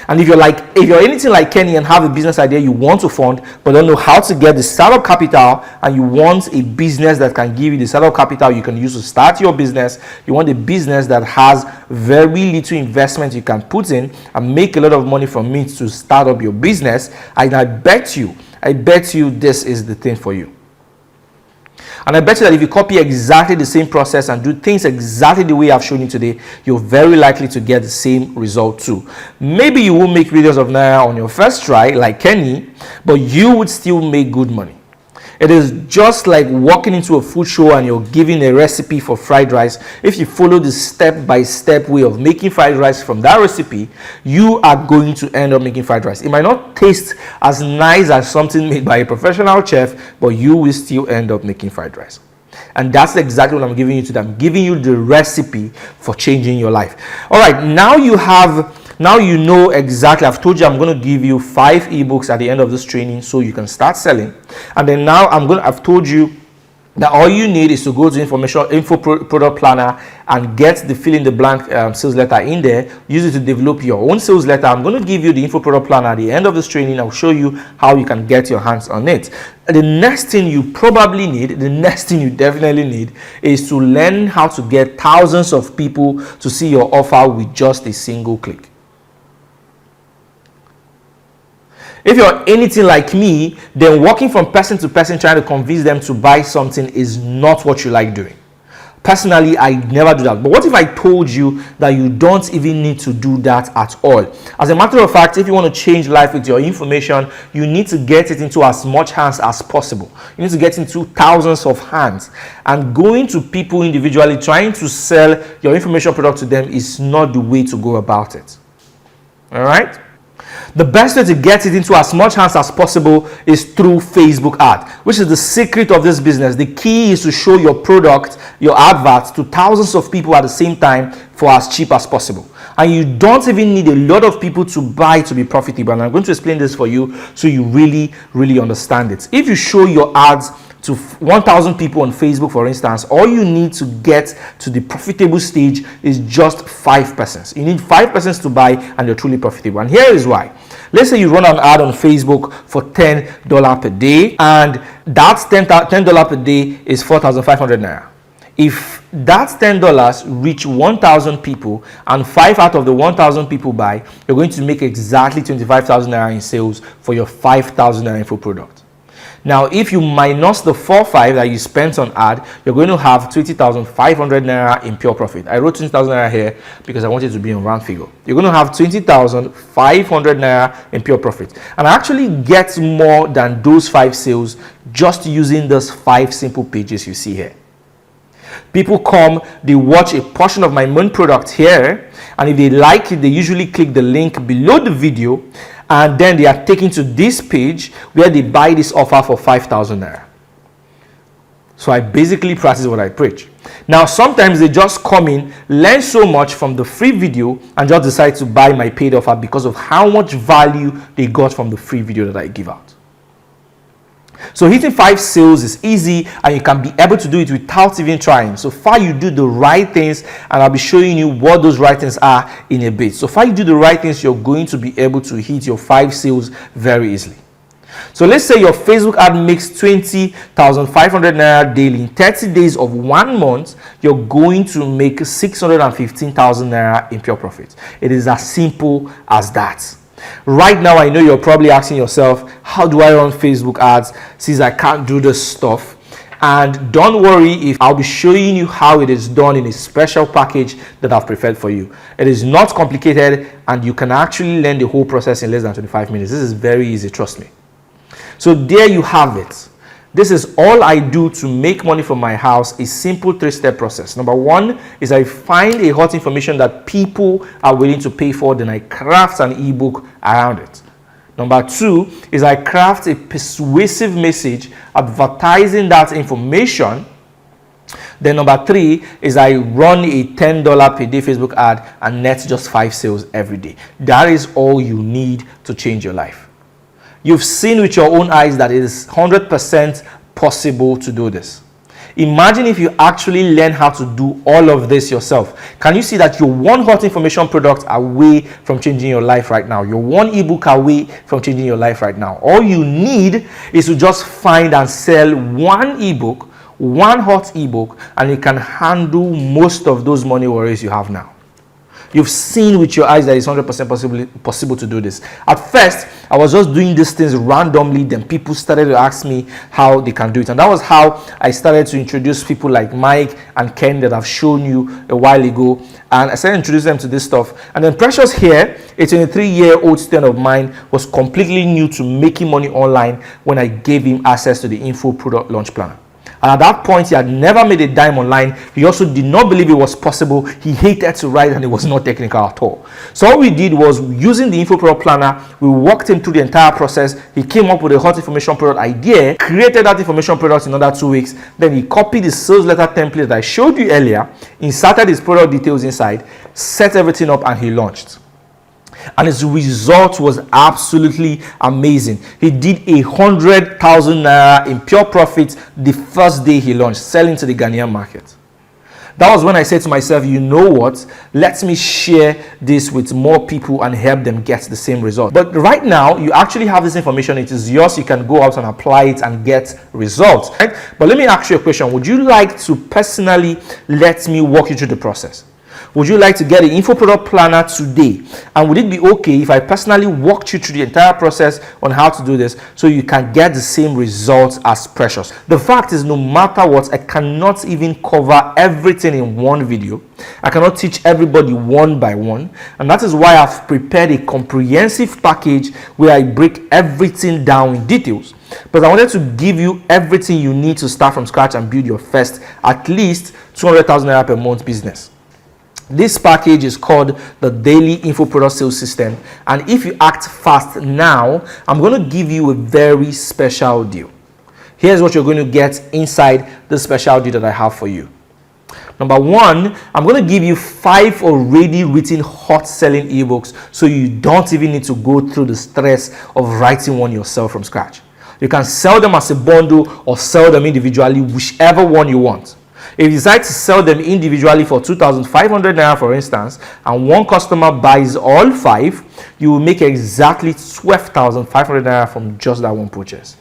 And if you're anything like Kenny and have a business idea you want to fund but don't know how to get the startup capital, and you want a business that can give you the startup capital you can use to start your business, you want a business that has very little investment you can put in and make a lot of money from it to start up your business, and I bet you this is the thing for you. And I bet you that if you copy exactly the same process and do things exactly the way I've shown you today, you're very likely to get the same result too. Maybe you won't make millions of naira on your first try like Kenny, but you would still make good money. It is just like walking into a food show and you're given a recipe for fried rice. If you follow the step-by-step way of making fried rice from that recipe, you are going to end up making fried rice. It might not taste as nice as something made by a professional chef, but you will still end up making fried rice. And that's exactly what I'm giving you today. I'm giving you the recipe for changing your life. All right, now you know exactly. I've told you I'm going to give you 5 ebooks at the end of this training so you can start selling. And then now I've told you that all you need is to go to info product planner and get the fill in the blank sales letter in there. Use it to develop your own sales letter. I'm going to give you the info product planner at the end of this training. I'll show you how you can get your hands on it. The next thing you definitely need is to learn how to get thousands of people to see your offer with just a single click. If you're anything like me, then walking from person to person trying to convince them to buy something is not what you like doing. Personally, I never do that. But what if I told you that you don't even need to do that at all? As a matter of fact, if you want to change life with your information, you need to get it into as much hands as possible. You need to get into thousands of hands. And going to people individually, trying to sell your information product to them is not the way to go about it. All right? The best way to get it into as much hands as possible is through Facebook ad, which is the secret of this business. The key is to show your product, your adverts, to thousands of people at the same time for as cheap as possible. And you don't even need a lot of people to buy to be profitable. And I'm going to explain this for you so you really, really understand it. If you show your ads to 1,000 people on Facebook, for instance, all you need to get to the profitable stage is just 5 persons. You need 5 persons to buy and you're truly profitable. And here is why. Let's say you run an ad on Facebook for $10 per day, and that's $10 per day is 4,500 naira. If that $10 reach 1,000 people and 5 out of the 1,000 people buy, you're going to make exactly 25,000 naira in sales for your 5,000 naira info product. Now, if you minus the 4,500 that you spent on ad, you're going to have 20,500 naira in pure profit. I wrote 20,000 naira here because I want it to be in round figure. You're going to have 20,500 naira in pure profit. And I actually get more than those 5 sales just using those 5 simple pages you see here. People come, they watch a portion of my main product here, and if they like it, they usually click the link below the video, and then they are taken to this page where they buy this offer for 5,000 naira. So I basically practice what I preach. Now, sometimes they just come in, learn so much from the free video, and just decide to buy my paid offer because of how much value they got from the free video that I give out. So hitting 5 sales is easy, and you can be able to do it without even trying. So far you do the right things, and I'll be showing you what those right things are in a bit. So far you do the right things, you're going to be able to hit your 5 sales very easily. So let's say your Facebook ad makes 20,500 naira daily. In 30 days of 1 month, you're going to make 615,000 naira in pure profit. It is as simple as that. Right now, I know you're probably asking yourself, how do I run Facebook ads since I can't do this stuff? And don't worry, if I'll be showing you how it is done in a special package that I've prepared for you. It is not complicated, and you can actually learn the whole process in less than 25 minutes. This is very easy, trust me. So there you have it. This is all I do to make money from my house, a simple 3-step process. Number 1 is I find a hot information that people are willing to pay for, then I craft an ebook around it. Number 2 is I craft a persuasive message advertising that information. Then number 3 is I run a $10 per day Facebook ad and net just 5 sales every day. That is all you need to change your life. You've seen with your own eyes that it is 100% possible to do this. Imagine if you actually learn how to do all of this yourself. Can you see that you're one hot information product away from changing your life right now? You're one ebook away from changing your life right now. All you need is to just find and sell one ebook, one hot ebook, and you can handle most of those money worries you have now. You've seen with your eyes that it's 100% possible to do this. At first, I was just doing these things randomly. Then people started to ask me how they can do it. And that was how I started to introduce people like Mike and Ken that I've shown you a while ago. And I started introducing them to this stuff. And then Precious here, a 23-year-old student of mine, was completely new to making money online when I gave him access to the info product launch planner. And at that point, he had never made a dime online. He also did not believe it was possible. He hated to write, and it was not technical at all. So all we did was, using the info product planner, we walked him through the entire process. He came up with a hot information product idea, created that information product in under 2 weeks. Then he copied the sales letter template that I showed you earlier, inserted his product details inside, set everything up, and he launched. And his result was absolutely amazing. He did 100,000 naira in pure profit the first day he launched, selling to the Ghanaian market. That was when I said to myself, you know what, let me share this with more people and help them get the same result. But right now, you actually have this information. It is yours. You can go out and apply it and get results. Right? But let me ask you a question. Would you like to personally let me walk you through the process? Would you like to get an info product planner today? And would it be okay if I personally walked you through the entire process on how to do this so you can get the same results as Precious? The fact is, no matter what, I cannot even cover everything in one video. I cannot teach everybody one by one. And that is why I've prepared a comprehensive package where I break everything down in details. But I wanted to give you everything you need to start from scratch and build your first, at least 200,000 naira per month business. This package is called the Daily Info Product Sales System, and if you act fast now, I'm going to give you a very special deal. Here's what you're going to get inside the special deal that I have for you. Number 1, I'm going to give you 5 already written hot selling ebooks so you don't even need to go through the stress of writing one yourself from scratch. You can sell them as a bundle or sell them individually, whichever one you want. If you decide to sell them individually for 2,500 naira, for instance, and one customer buys all 5, you will make exactly 12,500 naira from just that one purchase.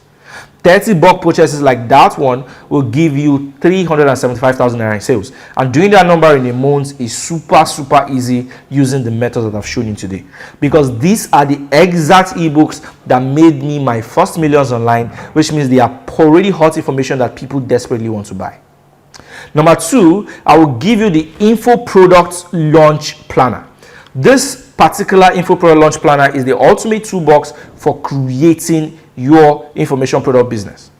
30 bulk purchases like that one will give you 375,000 naira in sales. And doing that number in a month is super easy using the methods that I've shown you today. Because these are the exact ebooks that made me my first millions online, which means they are already hot information that people desperately want to buy. Number 2, I will give you the info product launch planner. This particular info product launch planner is the ultimate toolbox for creating your information product business.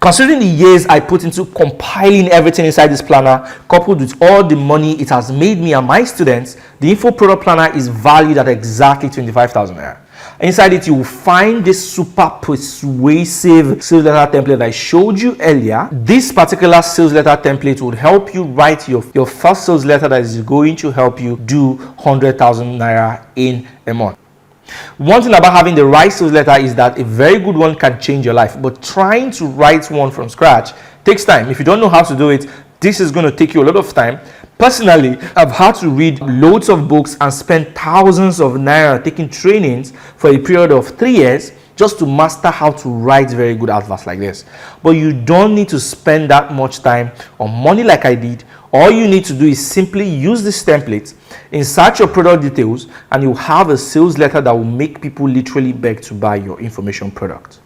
Considering the years I put into compiling everything inside this planner, coupled with all the money it has made me and my students, the info product planner is valued at exactly 25,000 naira. Inside it, you will find this super persuasive sales letter template that I showed you earlier. This particular sales letter template would help you write your first sales letter that is going to help you do 100,000 naira in a month. One thing about having the right sales letter is that a very good one can change your life, but trying to write one from scratch takes time. If you don't know how to do it, this is going to take you a lot of time. Personally, I've had to read loads of books and spend thousands of naira taking trainings for a period of 3 years just to master how to write very good adverts like this. But you don't need to spend that much time or money like I did. All you need to do is simply use this template, insert your product details, and you'll have a sales letter that will make people literally beg to buy your information product.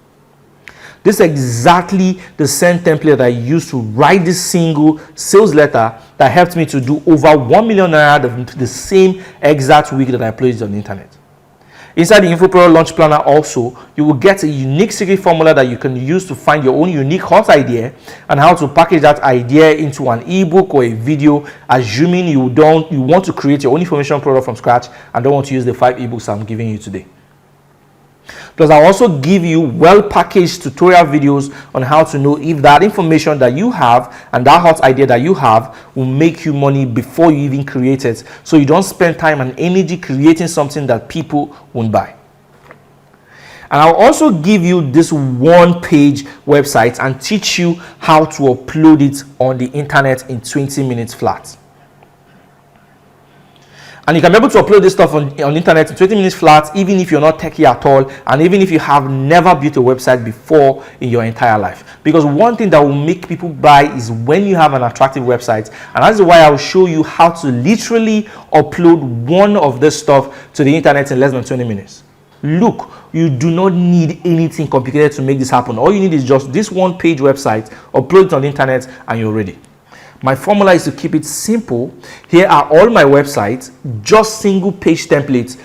This is exactly the same template I used to write this single sales letter that helped me to do over 1 million naira the same exact week that I placed it on the internet. Inside the Info Product Launch Planner also, you will get a unique secret formula that you can use to find your own unique hot idea and how to package that idea into an ebook or a video, assuming you want to create your own information product from scratch and don't want to use the 5 ebooks I'm giving you today. Plus, I'll also give you well-packaged tutorial videos on how to know if that information that you have and that hot idea that you have will make you money before you even create it, so you don't spend time and energy creating something that people won't buy. And I'll also give you this one-page website and teach you how to upload it on the internet in 20 minutes flat. And you can be able to upload this stuff on the internet in 20 minutes flat, even if you're not techie at all, and even if you have never built a website before in your entire life. Because one thing that will make people buy is when you have an attractive website. And that's why I'll show you how to literally upload one of this stuff to the internet in less than 20 minutes. Look, you do not need anything complicated to make this happen. All you need is just this one-page website, upload it on the internet, and you're ready. My formula is to keep it simple. Here are all my websites, just single page templates,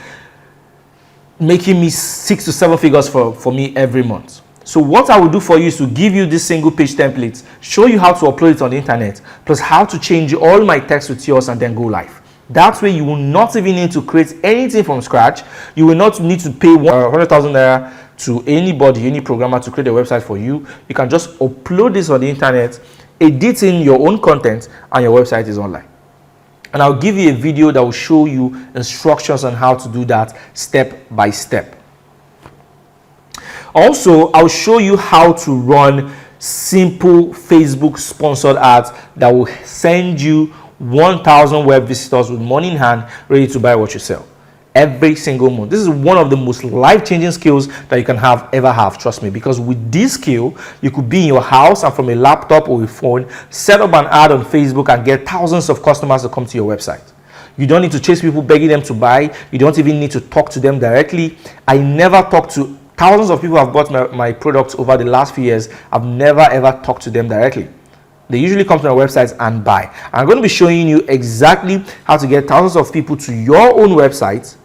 making me 6 to 7 figures for me every month. So what I will do for you is to give you this single page templates, show you how to upload it on the internet, plus how to change all my text with yours and then go live. That way you will not even need to create anything from scratch. You will not need to pay 100,000 naira to anybody, any programmer to create a website for you. You can just upload this on the internet, editing your own content, and your website is online. And I'll give you a video that will show you instructions on how to do that step by step. Also, I'll show you how to run simple Facebook sponsored ads that will send you 1,000 web visitors with money in hand, ready to buy what you sell every single month. This is one of the most life-changing skills that you can ever have, trust me, because with this skill, you could be in your house and from a laptop or a phone, set up an ad on Facebook and get thousands of customers to come to your website. You don't need to chase people begging them to buy. You don't even need to talk to them directly. I never talked to thousands of people who have bought my products over the last few years. I've never ever talked to them directly. They usually come to our websites and buy. I'm going to be showing you exactly how to get thousands of people to your own website,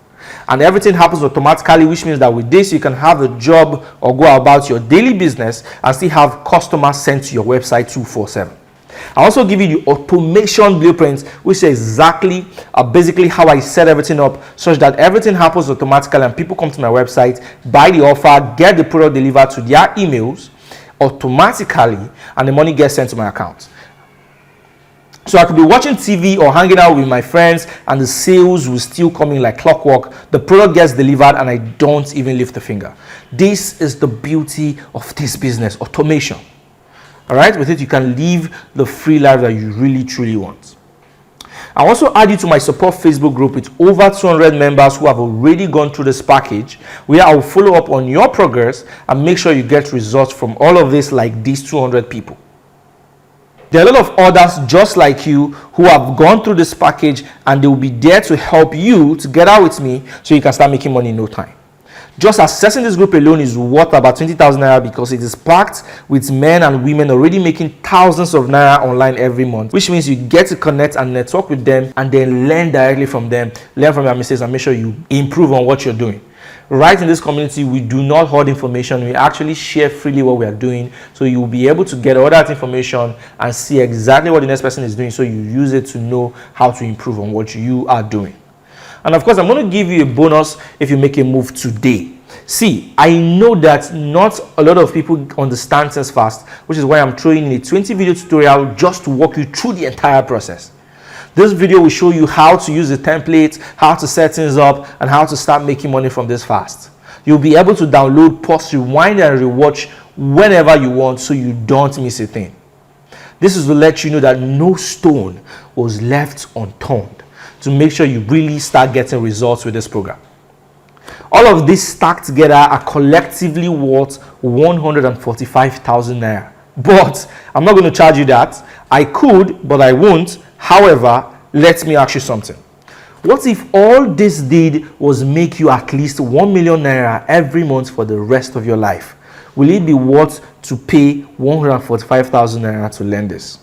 and everything happens automatically, which means that with this you can have a job or go about your daily business and still have customers sent to your website 24/7. I also give you the automation blueprint, which is exactly basically how I set everything up such that everything happens automatically and people come to my website, buy the offer, get the product delivered to their emails automatically, and the money gets sent to my account. So I could be watching TV or hanging out with my friends, and the sales will still come in like clockwork. The product gets delivered and I don't even lift a finger. This is the beauty of this business, automation. All right, with it you can live the free life that you really truly want. I also add you to my support Facebook group with over 200 members who have already gone through this package, where I will follow up on your progress and make sure you get results from all of this like these 200 people. There are a lot of others just like you who have gone through this package, and they will be there to help you together with me so you can start making money in no time. Just accessing this group alone is worth about 20,000 naira, because it is packed with men and women already making thousands of naira online every month, which means you get to connect and network with them and then learn directly from them, learn from their mistakes, and make sure you improve on what you're doing. Right in this community, we do not hoard information. We actually share freely what we are doing, so you will be able to get all that information and see exactly what the next person is doing, so you use it to know how to improve on what you are doing. And of course, I'm going to give you a bonus if you make a move today. See, I know that not a lot of people understand things fast, which is why I'm throwing in a 20 video tutorial just to walk you through the entire process. This video will show you how to use the template, how to set things up, and how to start making money from this fast. You'll be able to download, pause, rewind, and rewatch whenever you want, so you don't miss a thing. This is to let you know that no stone was left unturned to make sure you really start getting results with this program. All of this stacked together are collectively worth 145,000 naira. But I'm not going to charge you that. I could, but I won't. However, let me ask you something. What if all this did was make you at least 1 million naira every month for the rest of your life? Will it be worth to pay 145,000 naira to learn this?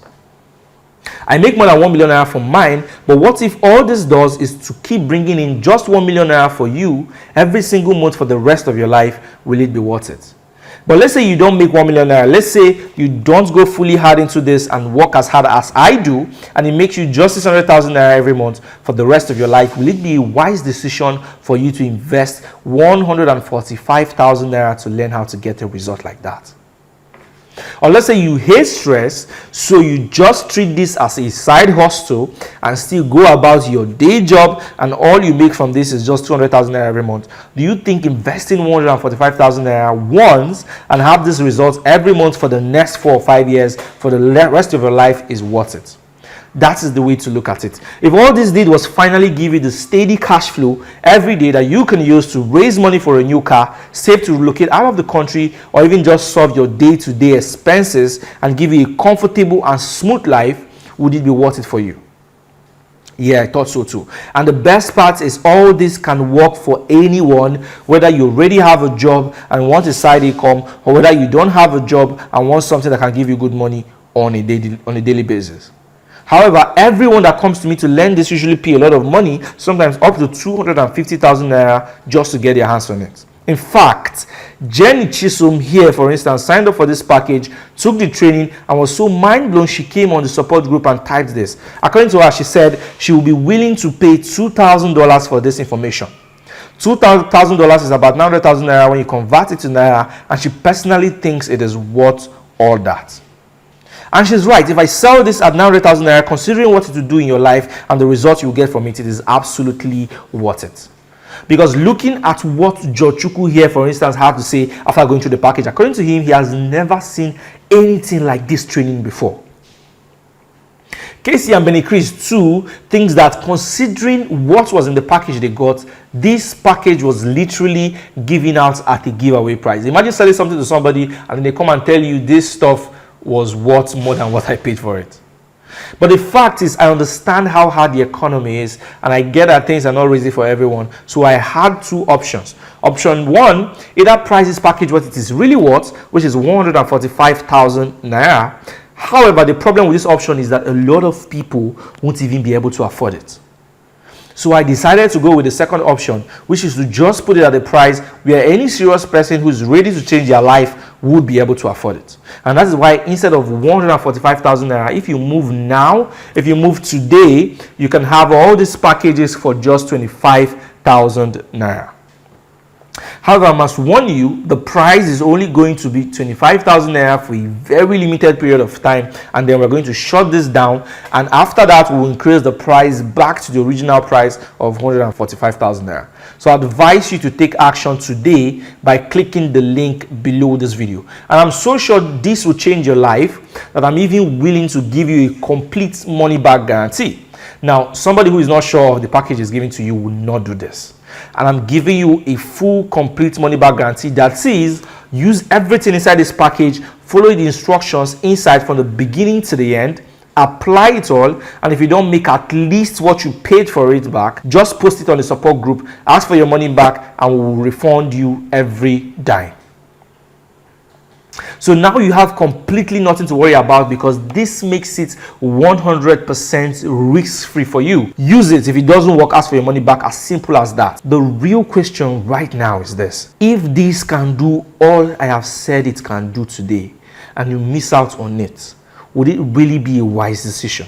I make more than 1 million naira from mine, but what if all this does is to keep bringing in just 1 million naira for you every single month for the rest of your life? Will it be worth it? But let's say you don't make 1 million naira. Let's say you don't go fully hard into this and work as hard as I do, and it makes you just 600,000 naira every month for the rest of your life. Will it be a wise decision for you to invest 145,000 naira to learn how to get a result like that? Or let's say you hate stress, so you just treat this as a side hustle and still go about your day job, and all you make from this is just 200,000 naira every month. Do you think investing 145,000 naira once and have this result every month for the next 4 or 5 years for the rest of your life is worth it? That is the way to look at it. If all this did was finally give you the steady cash flow every day that you can use to raise money for a new car, save to relocate out of the country, or even just solve your day-to-day expenses and give you a comfortable and smooth life, would it be worth it for you? Yeah, I thought so too. And the best part is all this can work for anyone, whether you already have a job and want a side income, or whether you don't have a job and want something that can give you good money on a daily basis. However, everyone that comes to me to learn this usually pay a lot of money, sometimes up to 250,000 naira just to get their hands on it. In fact, Jenny Chisholm here, for instance, signed up for this package, took the training, and was so mind blown she came on the support group and typed this. According to her, she said she will be willing to pay $2,000 for this information. $2,000 is about 900,000 naira when you convert it to naira, and she personally thinks it is worth all that. And she's right. If I sell this at 900,000 naira, considering what it will do in your life and the results you will get from it, it is absolutely worth it. Because looking at what Jochuku here, for instance, had to say after going through the package, according to him, he has never seen anything like this training before. Casey and Benny Chris too thinks that considering what was in the package they got, this package was literally given out at a giveaway price. Imagine selling something to somebody and then they come and tell you this stuff was worth more than what I paid for it. But the fact is, I understand how hard the economy is, and I get that things are not easy for everyone. So I had two options. Option one, either price this package what it is really worth, which is 145,000 naira. However, the problem with this option is that a lot of people won't even be able to afford it. So I decided to go with the second option, which is to just put it at a price where any serious person who's ready to change their life would be able to afford it. And that is why instead of 145,000 naira, if you move now, if you move today, you can have all these packages for just 25,000 naira. However, I must warn you, the price is only going to be 25,000 naira for a very limited period of time, and then we're going to shut this down, and after that we'll increase the price back to the original price of 145,000 naira. So I advise you to take action today by clicking the link below this video, and I'm so sure this will change your life that I'm even willing to give you a complete money back guarantee. Now, somebody who is not sure of the package is giving to you will not do this. And I'm giving you a full, complete money back guarantee that says use everything inside this package, follow the instructions inside from the beginning to the end, apply it all, and if you don't make at least what you paid for it back, just post it on the support group, ask for your money back, and we will refund you every dime. So now you have completely nothing to worry about, because this makes it 100% risk-free for you. Use it. If it doesn't work, ask for your money back. As simple as that. The real question right now is this: if this can do all I have said it can do today, and you miss out on it, would it really be a wise decision?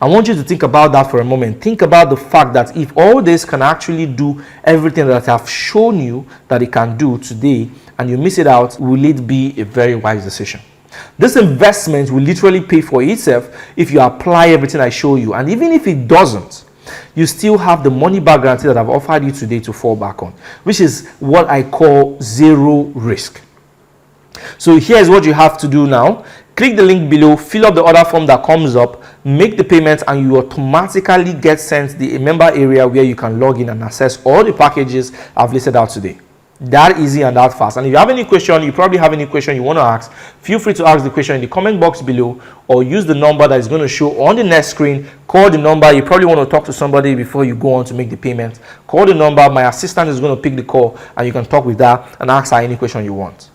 I want you to think about that for a moment. Think about the fact that if all this can actually do everything that I've shown you that it can do today, and you miss it out, will it be a very wise decision? This investment will literally pay for itself if you apply everything I show you. And even if it doesn't, you still have the money back guarantee that I've offered you today to fall back on, which is what I call zero risk. So here's what you have to do now. Click the link below, fill up the order form that comes up, make the payment, and you automatically get sent the member area where you can log in and access all the packages I've listed out today. That easy and that fast. And if you have any question, you probably have any question you want to ask, feel free to ask the question in the comment box below, or use the number that is going to show on the next screen. Call the number. You probably want to talk to somebody before you go on to make the payment. Call the number. My assistant is going to pick the call, and you can talk with her and ask her any question you want.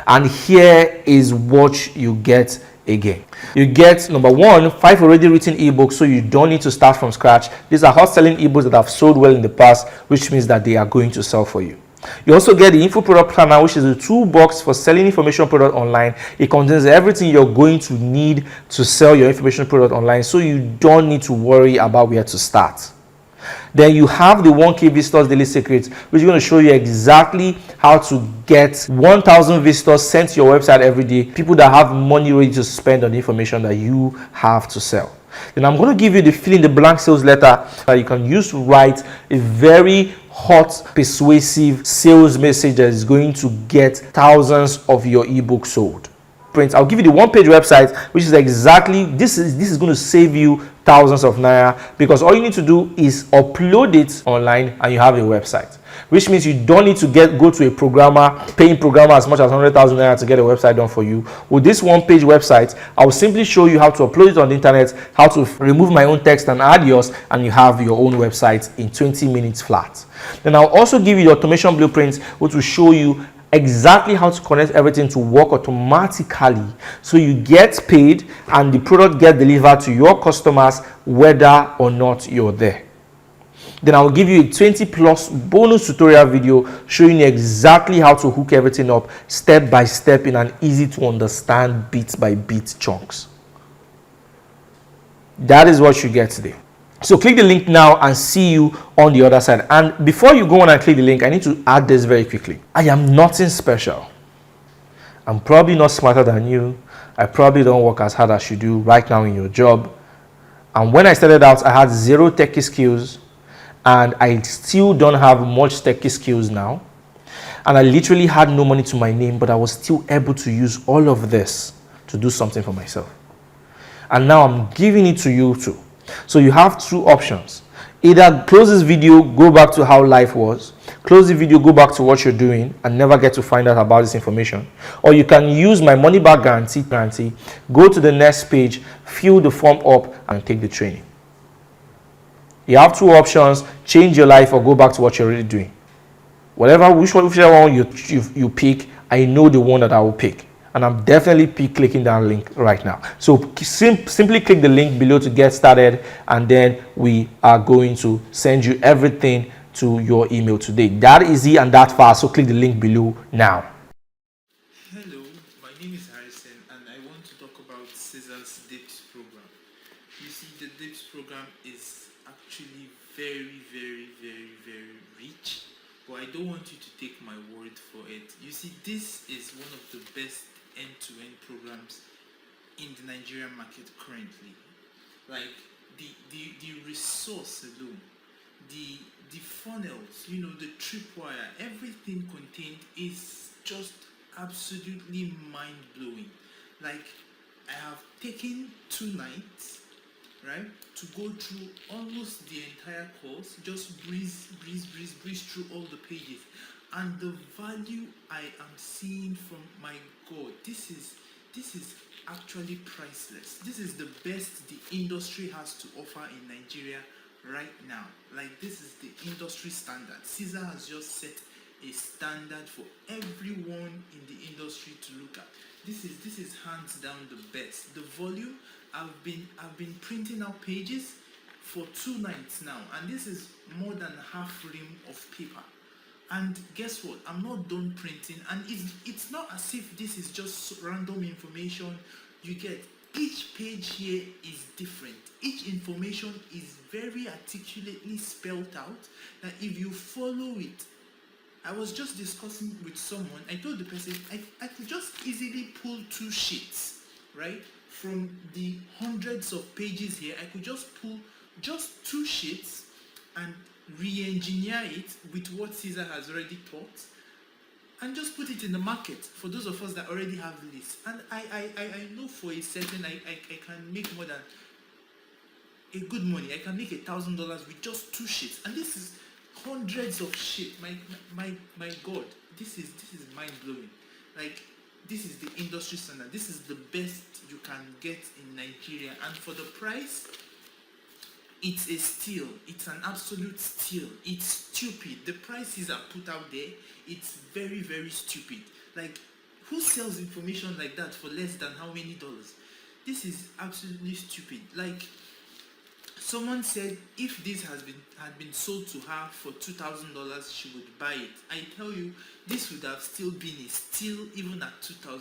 And here is what you get again. You get, number one, 5 already written ebooks, so you don't need to start from scratch. These are hot selling ebooks that have sold well in the past, which means that they are going to sell for you. You also get the info product planner, which is a toolbox for selling information product online. It contains everything you're going to need to sell your information product online, so you don't need to worry about where to start. Then you have the 1K visitors daily secrets, which is going to show you exactly how to get 1,000 visitors sent to your website every day, people that have money ready to spend on the information that you have to sell. Then I'm going to give you the fill in the blank sales letter that you can use to write a very hot, persuasive sales message that is going to get thousands of your ebook sold. I'll give you the one-page website, which is exactly this is going to save you thousands of naira, because all you need to do is upload it online and you have a website, which means you don't need to go to a programmer, paying programmer as much as 100,000 naira to get a website done for you. With this one-page website, I will simply show you how to upload it on the internet, how to remove my own text and add yours, and you have your own website in 20 minutes flat. Then I'll also give you the automation blueprint, which will show you exactly how to connect everything to work automatically, so you get paid and the product get delivered to your customers whether or not you're there. Then I will give you a 20+ bonus tutorial video showing you exactly how to hook everything up step by step in an easy to understand bit by bit chunks. That is what you get today. So click the link now and see you on the other side. And before you go on and click the link, I need to add this very quickly. I am nothing special. I'm probably not smarter than you. I probably don't work as hard as you do right now in your job. And when I started out, I had 0 techie skills, and I still don't have much techie skills now. And I literally had no money to my name, but I was still able to use all of this to do something for myself. And now I'm giving it to you too. So you have 2 options. Either close this video, go back to how life was, close the video, go back to what you're doing, and never get to find out about this information. Or you can use my money back guarantee, go to the next page, fill the form up, and take the training. You have 2 options: change your life or go back to what you're already doing. Whichever one you pick, I know the one that I will pick. And I'm definitely clicking that link right now. So simply click the link below to get started, and then we are going to send you everything to your email today. That easy and that fast. So click the link below now. Hello, my name is Harrison, and I want to talk about Caesar's DIPS program. You see, the DIPS program is actually very rich, but I don't want you to take my word for it. You see, this is one of the best end-to-end programs in the Nigerian market currently. Like the resource alone, the funnels, the tripwire, everything contained is just absolutely mind-blowing. Like, I have taken 2 nights, right, to go through almost the entire course, just breeze through all the pages, and the value I am seeing from, my God, this is actually priceless. This is the best the industry has to offer in Nigeria right now. Like, this is the industry standard. Caesar has just set a standard for everyone in the industry to look at. This is hands down the best. The volume, I've been printing out pages for 2 nights now, and this is more than half ream of paper. And guess what? I'm not done printing, and it's not as if this is just random information. You get, each page here is different. Each information is very articulately spelled out, that if you follow it, I was just discussing with someone. I told the person I could just easily pull 2 sheets, right? From the hundreds of pages here, I could just pull just 2 sheets and re-engineer it with what Caesar has already taught, and just put it in the market for those of us that already have lists. And I know for a certain I can make more than a good money. I can make $1,000 with just 2 sheets, and this is hundreds of sheets. My God, this is mind blowing. Like, this is the industry standard. This is the best you can get in Nigeria, and for the price, it's a steal. It's an absolute steal. It's stupid. The prices are put out there. It's very, very stupid. Like, who sells information like that for less than how many dollars? This is absolutely stupid. Like, someone said if this had been sold to her for $2,000, she would buy it. I tell you, this would have still been a steal even at $2,000.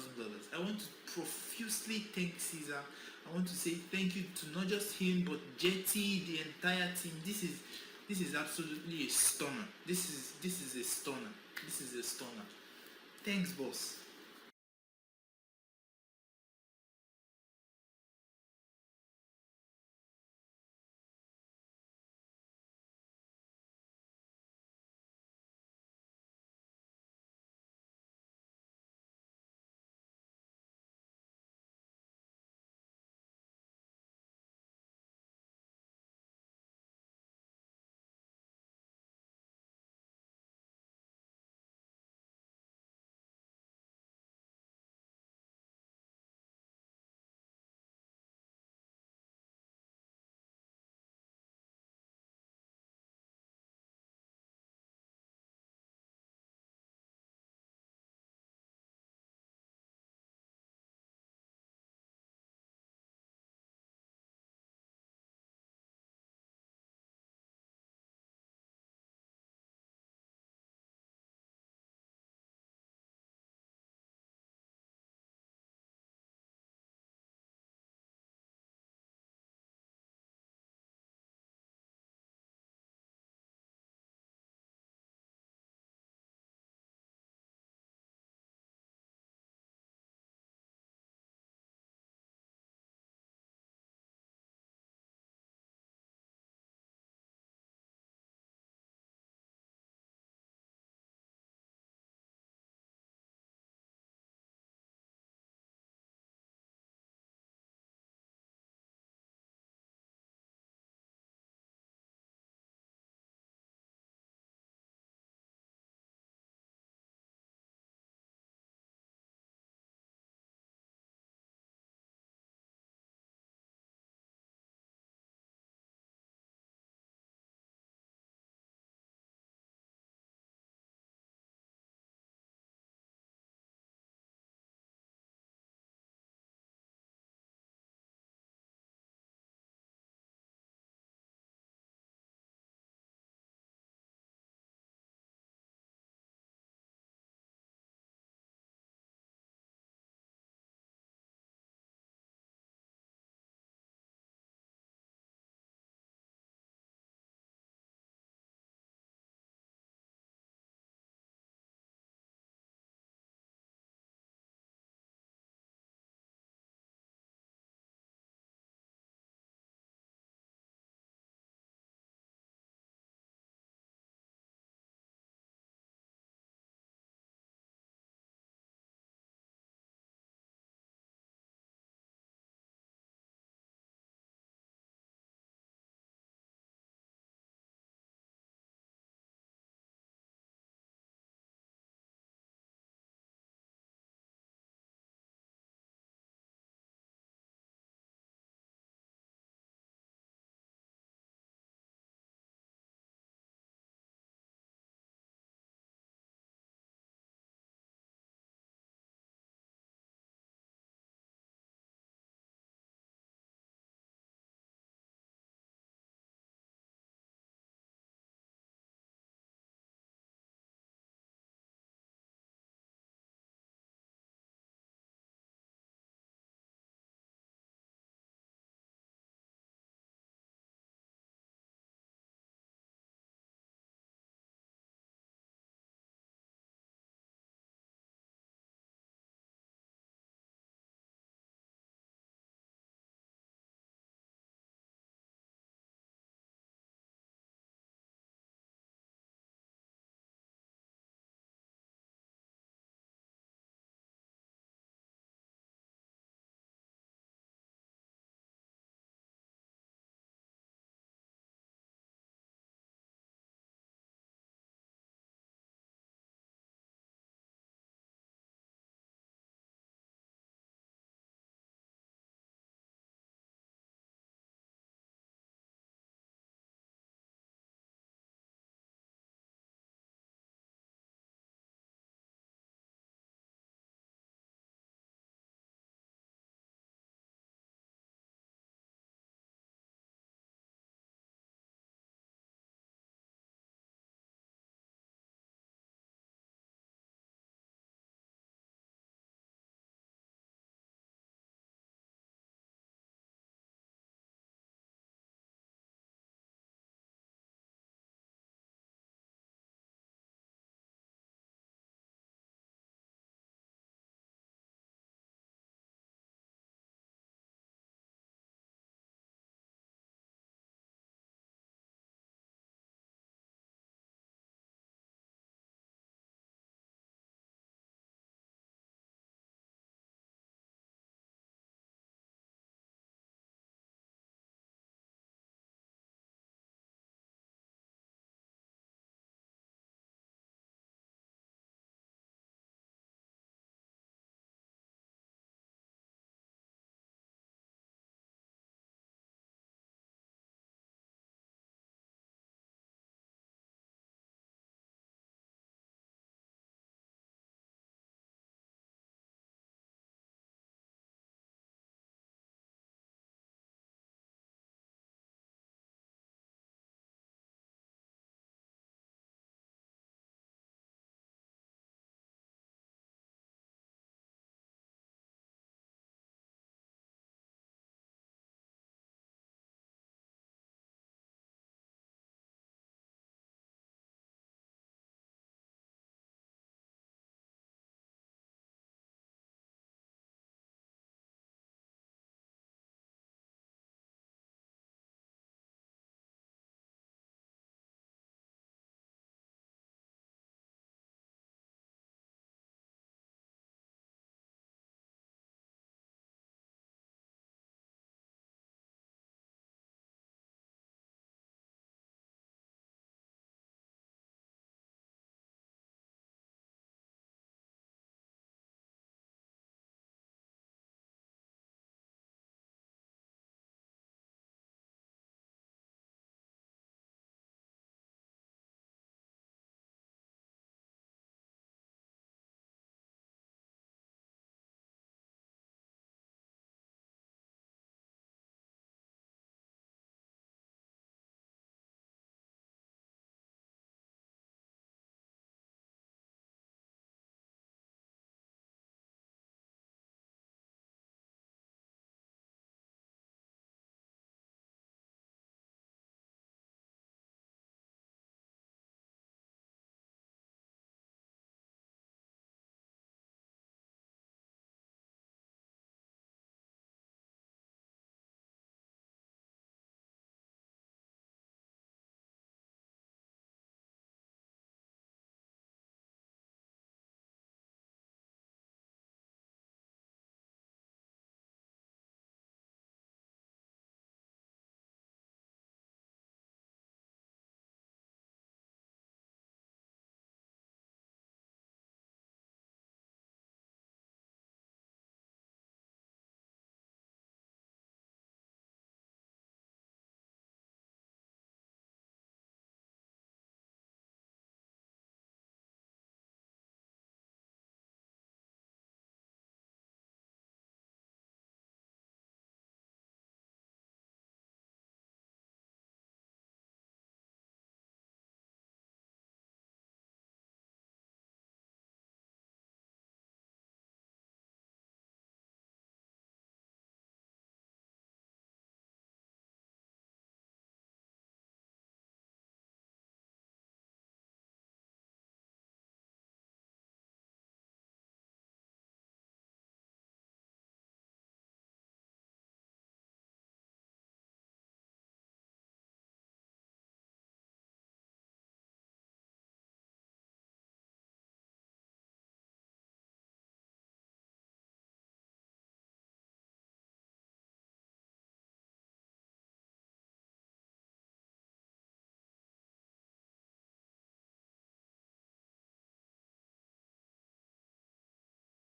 I want to profusely thank Caesar. I want to say thank you to not just him, but Jetty, the entire team. This is absolutely a stunner. This is a stunner. This is a stunner. Thanks, boss.